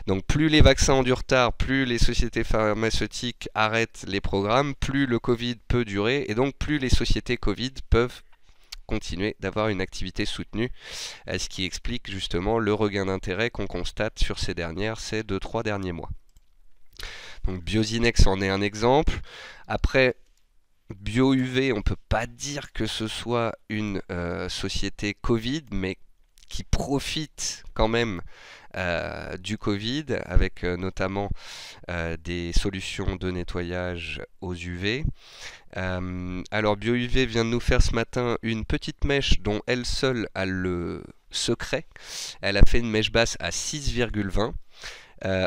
Donc plus les vaccins ont du retard, plus les sociétés pharmaceutiques arrêtent les programmes, plus le Covid peut durer, et donc plus les sociétés Covid peuvent continuer d'avoir une activité soutenue, ce qui explique justement le regain d'intérêt qu'on constate sur ces 2-3 derniers mois. Donc Biosinex en est un exemple. Après, BioUV, on ne peut pas dire que ce soit une société Covid, mais qui profitent quand même du Covid, avec notamment des solutions de nettoyage aux UV. Alors BioUV vient de nous faire ce matin une petite mèche dont elle seule a le secret. Elle a fait une mèche basse à 6,20.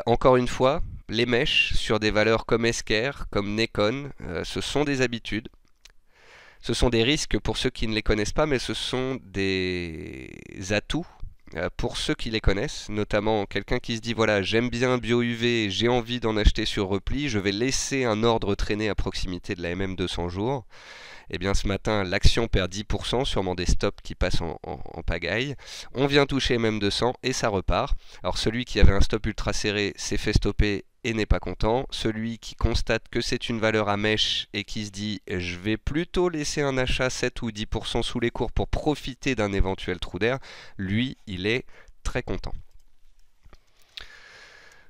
Encore une fois, les mèches sur des valeurs comme Esker, comme Nekon, ce sont des habitudes. Ce sont des risques pour ceux qui ne les connaissent pas, mais ce sont des atouts pour ceux qui les connaissent, notamment quelqu'un qui se dit voilà, j'aime bien BioUV, j'ai envie d'en acheter sur repli, je vais laisser un ordre traîner à proximité de la MM 200 jours. Et bien ce matin, l'action perd 10%, sûrement des stops qui passent en pagaille. On vient toucher MM200 et ça repart. Alors celui qui avait un stop ultra serré s'est fait stopper et n'est pas content. Celui qui constate que c'est une valeur à mèche et qui se dit je vais plutôt laisser un achat 7 ou 10% sous les cours pour profiter d'un éventuel trou d'air, lui, il est très content.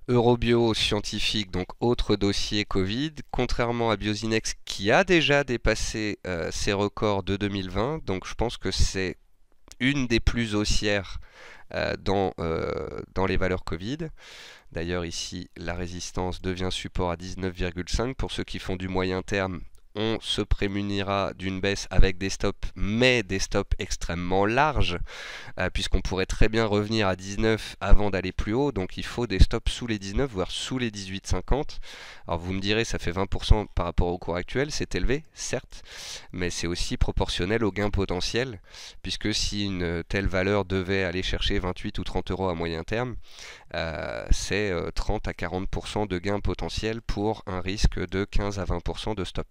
Eurobio scientifique, donc autre dossier Covid, contrairement à Biosinex qui a déjà dépassé ses records de 2020, donc je pense que c'est une des plus haussières dans les valeurs Covid. D'ailleurs ici la résistance devient support à 19,5. Pour ceux qui font du moyen terme, on se prémunira d'une baisse avec des stops, mais des stops extrêmement larges, puisqu'on pourrait très bien revenir à 19 avant d'aller plus haut, donc il faut des stops sous les 19, voire sous les 18,50. Alors vous me direz, ça fait 20% par rapport au cours actuel, c'est élevé, certes, mais c'est aussi proportionnel au gain potentiel, puisque si une telle valeur devait aller chercher 28 ou 30 euros à moyen terme, c'est 30 à 40% de gain potentiel pour un risque de 15 à 20% de stop.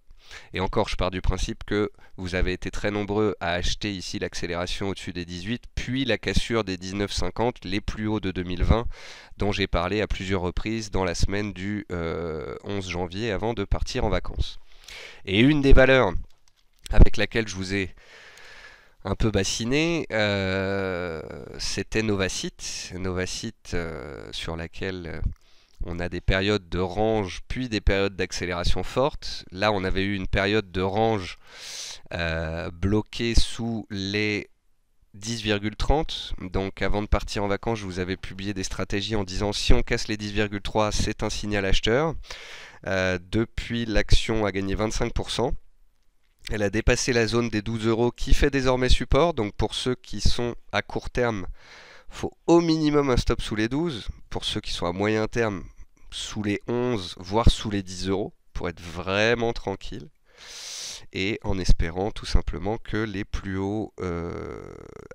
Et encore, je pars du principe que vous avez été très nombreux à acheter ici l'accélération au-dessus des 18, puis la cassure des 19,50, les plus hauts de 2020, dont j'ai parlé à plusieurs reprises dans la semaine du 11 janvier avant de partir en vacances. Et une des valeurs avec laquelle je vous ai un peu bassiné, c'était Novacite. Novacite sur laquelle on a des périodes de range puis des périodes d'accélération forte. Là on avait eu une période de range bloquée sous les 10,30. Donc avant de partir en vacances, je vous avais publié des stratégies en disant si on casse les 10,3 c'est un signal acheteur. Depuis l'action a gagné 25%. Elle a dépassé la zone des 12 euros qui fait désormais support. Donc pour ceux qui sont à court terme, il faut au minimum un stop sous les 12. Pour ceux qui sont à moyen terme, sous les 11, voire sous les 10 euros, pour être vraiment tranquille. Et en espérant tout simplement que les plus hauts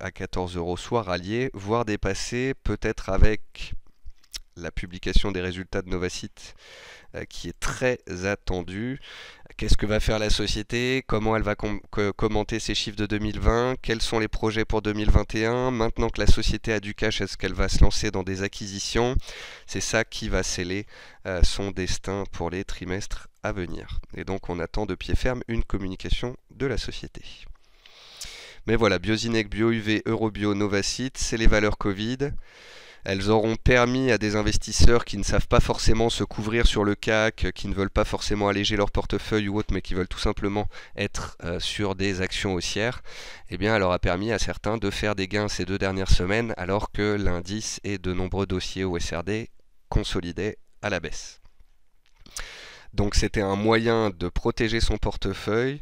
à 14 euros soient ralliés, voire dépassés, peut-être avec la publication des résultats de Novacite qui est très attendue. Qu'est-ce que va faire la société? Comment elle va commenter ses chiffres de 2020? Quels sont les projets pour 2021? Maintenant que la société a du cash, est-ce qu'elle va se lancer dans des acquisitions? C'est ça qui va sceller son destin pour les trimestres à venir. Et donc on attend de pied ferme une communication de la société. Mais voilà, Biosinex, BioUV, Eurobio, Novacite, c'est les valeurs Covid. Elles auront permis à des investisseurs qui ne savent pas forcément se couvrir sur le CAC, qui ne veulent pas forcément alléger leur portefeuille ou autre, mais qui veulent tout simplement être sur des actions haussières, eh bien, elle leur a permis à certains de faire des gains ces 2 dernières semaines, alors que l'indice et de nombreux dossiers OSRD consolidaient à la baisse. Donc c'était un moyen de protéger son portefeuille,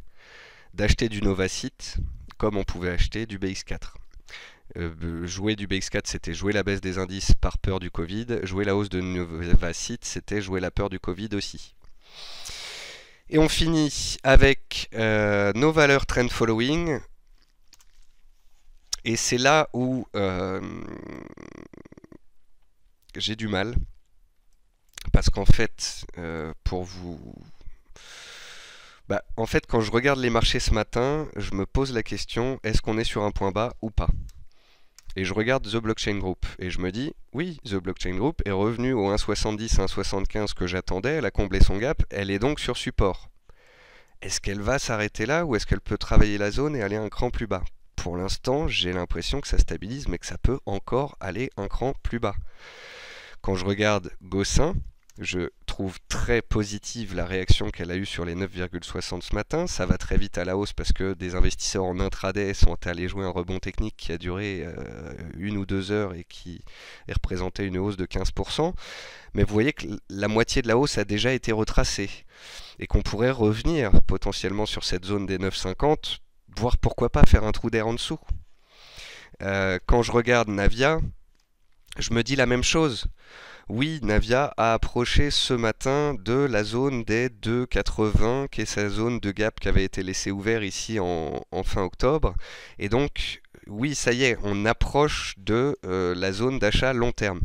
d'acheter du Novacite, comme on pouvait acheter du BX4. Jouer du BX4, c'était jouer la baisse des indices par peur du Covid. Jouer la hausse de Novacite, c'était jouer la peur du Covid aussi. Et on finit avec nos valeurs trend following. Et c'est là où j'ai du mal. Parce qu'en fait, pour vous... en fait, quand je regarde les marchés ce matin, je me pose la question, est-ce qu'on est sur un point bas ou pas? Et je regarde The Blockchain Group et je me dis, oui, The Blockchain Group est revenu au 1,70, 1,75 que j'attendais, elle a comblé son gap, elle est donc sur support. Est-ce qu'elle va s'arrêter là ou est-ce qu'elle peut travailler la zone et aller un cran plus bas? Pour l'instant, j'ai l'impression que ça stabilise, mais que ça peut encore aller un cran plus bas. Quand je regarde Gossin, je trouve trouve très positive la réaction qu'elle a eue sur les 9,60 ce matin. Ça va très vite à la hausse parce que des investisseurs en intraday sont allés jouer un rebond technique qui a duré 1 ou 2 heures et qui représentait une hausse de 15%. Mais vous voyez que la moitié de la hausse a déjà été retracée et qu'on pourrait revenir potentiellement sur cette zone des 9,50, voire pourquoi pas faire un trou d'air en dessous. Quand je regarde Navia, je me dis la même chose. Oui, Navia a approché ce matin de la zone des 2,80, qui est sa zone de gap qui avait été laissée ouverte ici en fin octobre. Et donc, oui, ça y est, on approche de la zone d'achat long terme.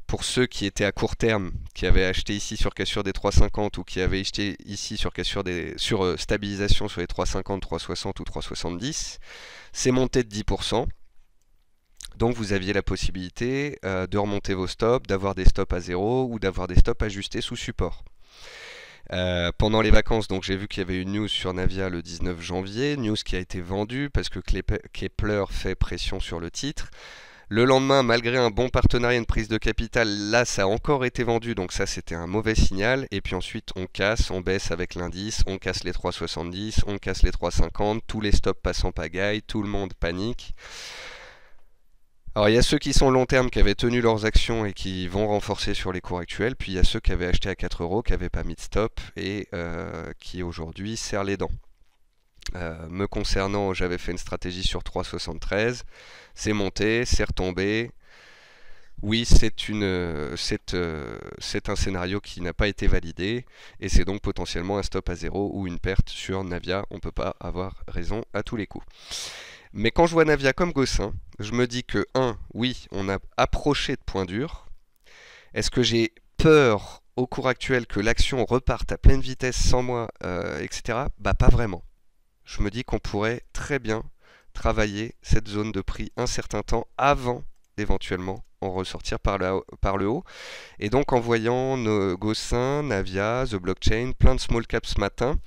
Pour ceux qui étaient à court terme, qui avaient acheté ici sur cassure des 3,50 ou qui avaient acheté ici sur cassure sur stabilisation sur les 3,50, 3,60 ou 3,70, c'est monté de 10%. Donc vous aviez la possibilité de remonter vos stops, d'avoir des stops à 0 ou d'avoir des stops ajustés sous support. Pendant les vacances, donc j'ai vu qu'il y avait une news sur Navia le 19 janvier, news qui a été vendue parce que Kepler fait pression sur le titre. Le lendemain, malgré un bon partenariat, une prise de capital, là ça a encore été vendu, donc ça c'était un mauvais signal. Et puis ensuite on casse, on baisse avec l'indice, on casse les 3,70, on casse les 3,50, tous les stops passent en pagaille, tout le monde panique. Alors il y a ceux qui sont long terme qui avaient tenu leurs actions et qui vont renforcer sur les cours actuels, puis il y a ceux qui avaient acheté à 4 euros, qui n'avaient pas mis de stop et qui aujourd'hui serrent les dents. Me concernant, j'avais fait une stratégie sur 3,73, c'est monté, c'est retombé. Oui, c'est un scénario qui n'a pas été validé et c'est donc potentiellement un stop à 0 ou une perte sur Navia. On ne peut pas avoir raison à tous les coups. Mais quand je vois Navia comme Gossin, je me dis que 1, oui, on a approché de point dur. Est-ce que j'ai peur au cours actuel que l'action reparte à pleine vitesse sans moi, etc. Bah pas vraiment. Je me dis qu'on pourrait très bien travailler cette zone de prix un certain temps avant d'éventuellement en ressortir par le haut. Et donc en voyant nos Gossin, Navia, The Blockchain, plein de small caps ce matin,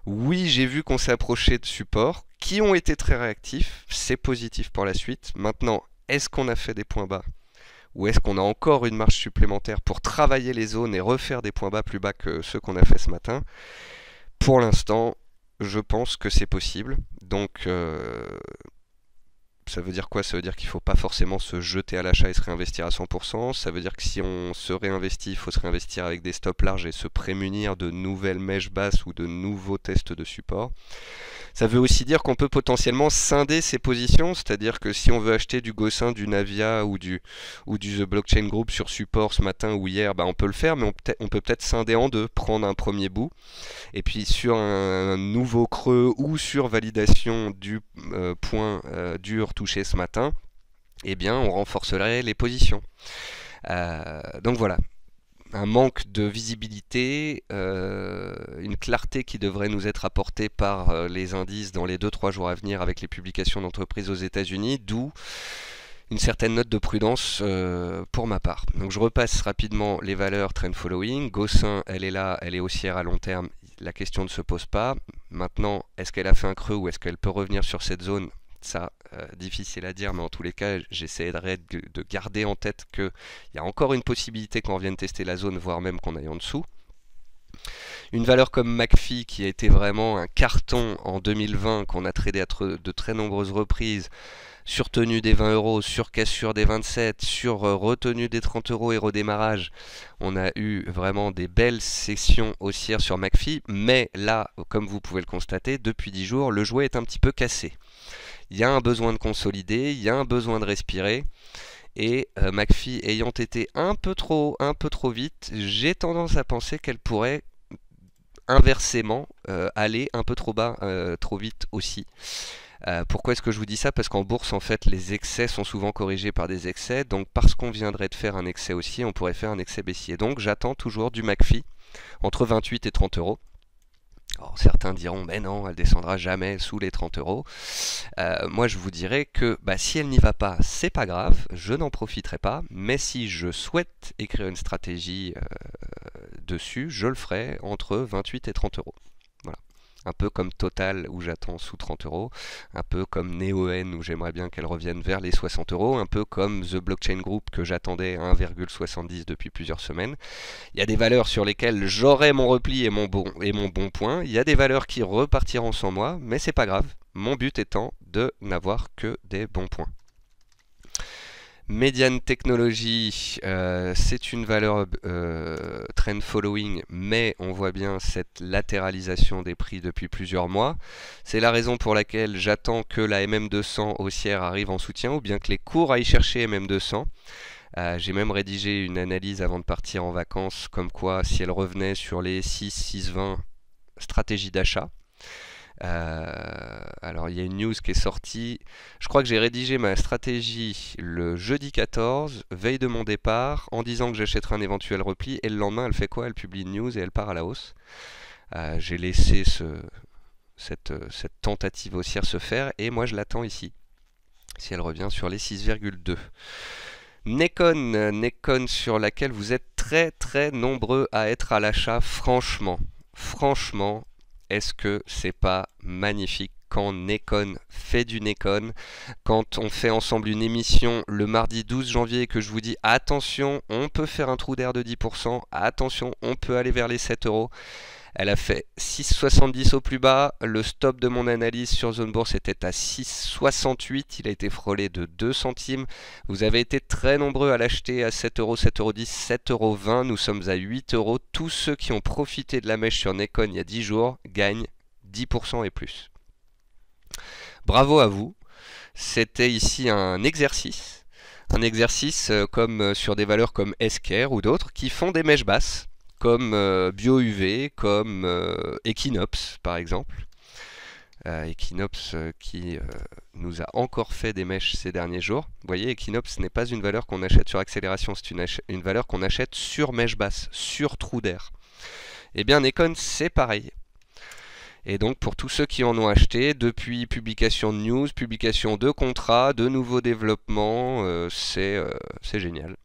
oui, j'ai vu qu'on s'est approché de supports qui ont été très réactifs, c'est positif pour la suite. Maintenant, est-ce qu'on a fait des points bas ou est-ce qu'on a encore une marge supplémentaire pour travailler les zones et refaire des points bas plus bas que ceux qu'on a fait ce matin? Pour l'instant, je pense que c'est possible. Donc, ça veut dire quoi? Ça veut dire qu'il ne faut pas forcément se jeter à l'achat et se réinvestir à 100%. Ça veut dire que si on se réinvestit, il faut se réinvestir avec des stops larges et se prémunir de nouvelles mèches basses ou de nouveaux tests de support. Ça veut aussi dire qu'on peut potentiellement scinder ses positions, c'est-à-dire que si on veut acheter du Gossin, du Navia ou du The Blockchain Group sur support ce matin ou hier, bah on peut le faire, mais on peut peut-être scinder en deux, prendre un premier bout, et puis sur un nouveau creux ou sur validation du point dur touché ce matin, eh bien on renforcerait les positions. Donc voilà. Un manque de visibilité, une clarté qui devrait nous être apportée par les indices dans les 2-3 jours à venir avec les publications d'entreprises aux États-Unis, d'où une certaine note de prudence pour ma part. Donc je repasse rapidement les valeurs trend following. Gossin, elle est là, elle est haussière à long terme, la question ne se pose pas. Maintenant, est-ce qu'elle a fait un creux ou est-ce qu'elle peut revenir sur cette zone? Ça, difficile à dire, mais en tous les cas, j'essaierai de garder en tête qu'il y a encore une possibilité qu'on revienne tester la zone, voire même qu'on aille en dessous. Une valeur comme McPhee, qui a été vraiment un carton en 2020, qu'on a tradé à de très nombreuses reprises, sur tenue des 20 euros, sur cassure des 27, sur retenue des 30 euros et redémarrage. On a eu vraiment des belles sessions haussières sur McPhee, mais là, comme vous pouvez le constater, depuis 10 jours, le jouet est un petit peu cassé. Il y a un besoin de consolider, il y a un besoin de respirer. Et McPhee ayant été un peu trop vite, j'ai tendance à penser qu'elle pourrait inversement aller un peu trop bas, trop vite aussi. Pourquoi est-ce que je vous dis ça? Parce qu'en bourse, en fait, les excès sont souvent corrigés par des excès. Donc parce qu'on viendrait de faire un excès haussier, on pourrait faire un excès baissier. Donc j'attends toujours du McPhee entre 28 et 30 euros. Alors, certains diront, mais non, elle descendra jamais sous les 30 euros. Moi, je vous dirais que si elle n'y va pas, c'est pas grave, je n'en profiterai pas. Mais si je souhaite écrire une stratégie dessus, je le ferai entre 28 et 30 euros. Voilà. un peu comme Total où j'attends sous 30 euros, un peu comme NeoN où j'aimerais bien qu'elle revienne vers les 60 euros, un peu comme The Blockchain Group que j'attendais à 1,70 depuis plusieurs semaines. Il y a des valeurs sur lesquelles j'aurai mon repli et mon bon point, il y a des valeurs qui repartiront sans moi, mais c'est pas grave, mon but étant de n'avoir que des bons points. Median Technology, c'est une valeur trend following, mais on voit bien cette latéralisation des prix depuis plusieurs mois. C'est la raison pour laquelle j'attends que la MM200 haussière arrive en soutien, ou bien que les cours aillent chercher MM200. J'ai même rédigé une analyse avant de partir en vacances, comme quoi si elle revenait sur les 6,20, stratégie d'achat. Alors il y a une news qui est sortie, je crois que j'ai rédigé ma stratégie le jeudi 14, veille de mon départ, en disant que j'achèterai un éventuel repli, et le lendemain elle fait quoi? Elle publie une news et elle part à la hausse. J'ai laissé cette tentative haussière se faire, et moi je l'attends ici, si elle revient sur les 6,2. Nekon sur laquelle vous êtes très nombreux à être à l'achat, franchement, est-ce que c'est pas magnifique quand Nekon fait du Nekon, quand on fait ensemble une émission le mardi 12 janvier et que je vous dis attention, on peut faire un trou d'air de 10%, attention, on peut aller vers les 7 euros. Elle a fait 6,70 au plus bas, le stop de mon analyse sur Zone Bourse était à 6,68, il a été frôlé de 2 centimes. Vous avez été très nombreux à l'acheter à 7 euros, 7,10 euros, 7,20 euros, nous sommes à 8 euros. Tous ceux qui ont profité de la mèche sur Nekon il y a 10 jours gagnent 10% et plus. Bravo à vous, c'était ici un exercice comme sur des valeurs comme Esker ou d'autres qui font des mèches basses, comme BioUV, comme Equinox par exemple. Equinox qui nous a encore fait des mèches ces derniers jours. Vous voyez, Equinox n'est pas une valeur qu'on achète sur accélération, c'est une valeur qu'on achète sur mèche basse, sur trou d'air. Et bien Nekon c'est pareil. Et donc pour tous ceux qui en ont acheté, depuis publication de news, publication de contrats, de nouveaux développements, c'est génial.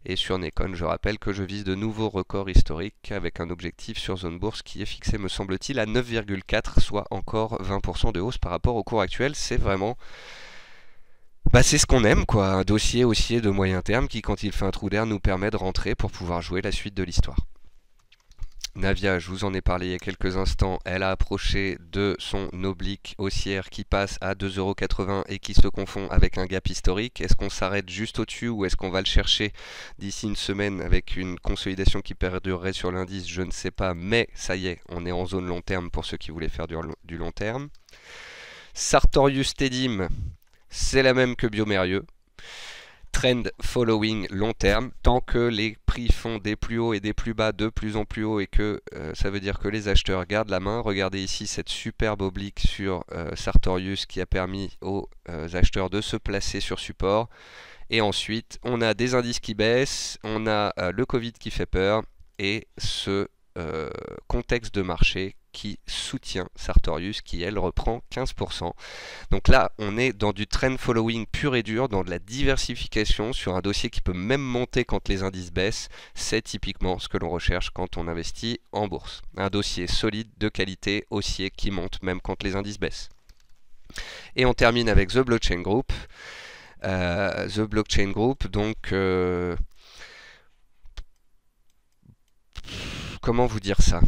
Et sur Nekon, je rappelle que je vise de nouveaux records historiques avec un objectif sur Zone Bourse qui est fixé, me semble-t-il, à 9,4, soit encore 20% de hausse par rapport au cours actuel. C'est vraiment... c'est ce qu'on aime, quoi. Un dossier haussier de moyen terme qui, quand il fait un trou d'air, nous permet de rentrer pour pouvoir jouer la suite de l'histoire. Navia, je vous en ai parlé il y a quelques instants, elle a approché de son oblique haussière qui passe à 2,80 € et qui se confond avec un gap historique. Est-ce qu'on s'arrête juste au-dessus ou est-ce qu'on va le chercher d'ici une semaine avec une consolidation qui perdurerait sur l'indice? Je ne sais pas, mais ça y est, on est en zone long terme pour ceux qui voulaient faire du long terme. Sartorius Tedim, c'est la même que Biomérieux. Trend following long terme, tant que les prix font des plus hauts et des plus bas de plus en plus haut et que ça veut dire que les acheteurs gardent la main. Regardez ici cette superbe oblique sur Sartorius qui a permis aux acheteurs de se placer sur support. Et ensuite, on a des indices qui baissent, on a le Covid qui fait peur et ce contexte de marché qui soutient Sartorius, qui elle reprend 15%. Donc là, on est dans du trend following pur et dur, dans de la diversification sur un dossier qui peut même monter quand les indices baissent. C'est typiquement ce que l'on recherche quand on investit en bourse. Un dossier solide, de qualité, haussier, qui monte même quand les indices baissent. Et on termine avec The Blockchain Group. The Blockchain Group, donc... comment vous dire ça?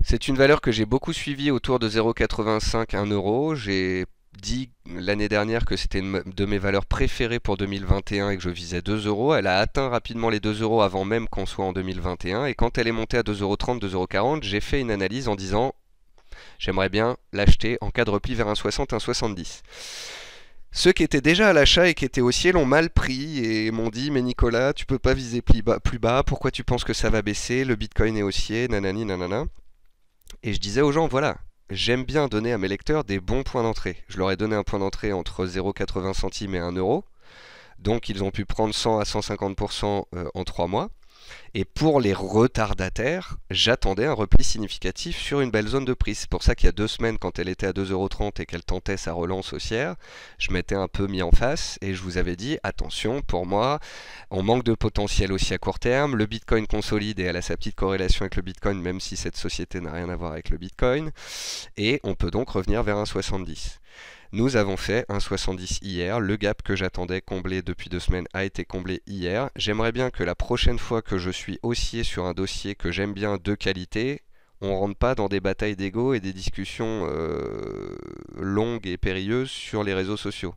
C'est une valeur que j'ai beaucoup suivie autour de 0,85 1 €. J'ai dit l'année dernière que c'était une de mes valeurs préférées pour 2021 et que je visais 2 €. Elle a atteint rapidement les 2 € avant même qu'on soit en 2021. Et quand elle est montée à 2,30 €, 2,40 €, j'ai fait une analyse en disant j'aimerais bien l'acheter en cas de repli vers 1,60, 1,70. Ceux qui étaient déjà à l'achat et qui étaient haussiers l'ont mal pris et m'ont dit mais Nicolas, tu peux pas viser plus bas, pourquoi tu penses que ça va baisser? Le Bitcoin est haussier, nanani nanana. Et je disais aux gens, voilà, j'aime bien donner à mes lecteurs des bons points d'entrée. Je leur ai donné un point d'entrée entre 0,80 € et 1 €. Donc ils ont pu prendre 100 à 150% en 3 mois. Et pour les retardataires, j'attendais un repli significatif sur une belle zone de prix. C'est pour ça qu'il y a 2 semaines, quand elle était à 2,30 € et qu'elle tentait sa relance haussière, je m'étais un peu mis en face et je vous avais dit, attention, pour moi, on manque de potentiel aussi à court terme. Le Bitcoin consolide et elle a sa petite corrélation avec le Bitcoin, même si cette société n'a rien à voir avec le Bitcoin. Et on peut donc revenir vers un 70. Nous avons fait un 70 hier, le gap que j'attendais comblé depuis 2 semaines a été comblé hier. J'aimerais bien que la prochaine fois que je suis haussier sur un dossier que j'aime bien de qualité, on ne rentre pas dans des batailles d'ego et des discussions longues et périlleuses sur les réseaux sociaux.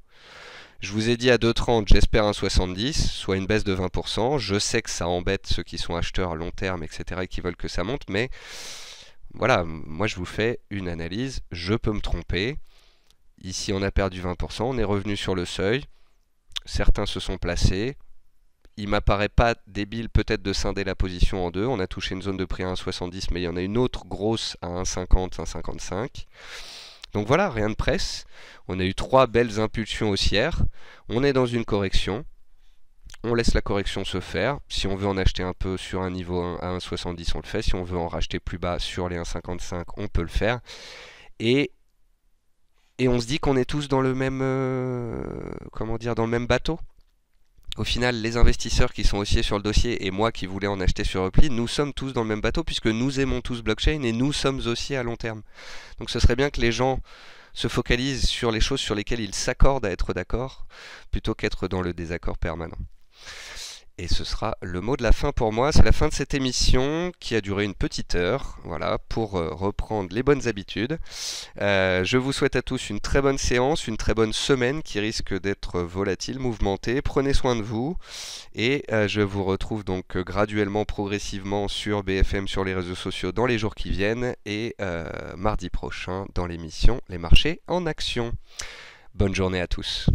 Je vous ai dit à 2,30, j'espère un 70, soit une baisse de 20%. Je sais que ça embête ceux qui sont acheteurs à long terme, etc. et qui veulent que ça monte, mais voilà, moi je vous fais une analyse, je peux me tromper. Ici, on a perdu 20%, on est revenu sur le seuil. Certains se sont placés. Il m'apparaît pas débile peut-être de scinder la position en deux. On a touché une zone de prix à 1,70, mais il y en a une autre grosse à 1,50, 1,55. Donc voilà, rien de presse. On a eu 3 belles impulsions haussières. On est dans une correction. On laisse la correction se faire. Si on veut en acheter un peu sur un niveau à 1,70, on le fait. Si on veut en racheter plus bas sur les 1,55, on peut le faire. Et on se dit qu'on est tous dans le même, dans le même bateau. Au final, les investisseurs qui sont haussiers sur le dossier et moi qui voulais en acheter sur repli, nous sommes tous dans le même bateau puisque nous aimons tous blockchain et nous sommes haussiers à long terme. Donc ce serait bien que les gens se focalisent sur les choses sur lesquelles ils s'accordent à être d'accord plutôt qu'être dans le désaccord permanent. Et ce sera le mot de la fin pour moi. C'est la fin de cette émission qui a duré une petite heure, voilà, pour reprendre les bonnes habitudes. Je vous souhaite à tous une très bonne séance, une très bonne semaine qui risque d'être volatile, mouvementée. Prenez soin de vous et je vous retrouve donc graduellement, progressivement sur BFM, sur les réseaux sociaux dans les jours qui viennent et mardi prochain dans l'émission Les marchés en action. Bonne journée à tous.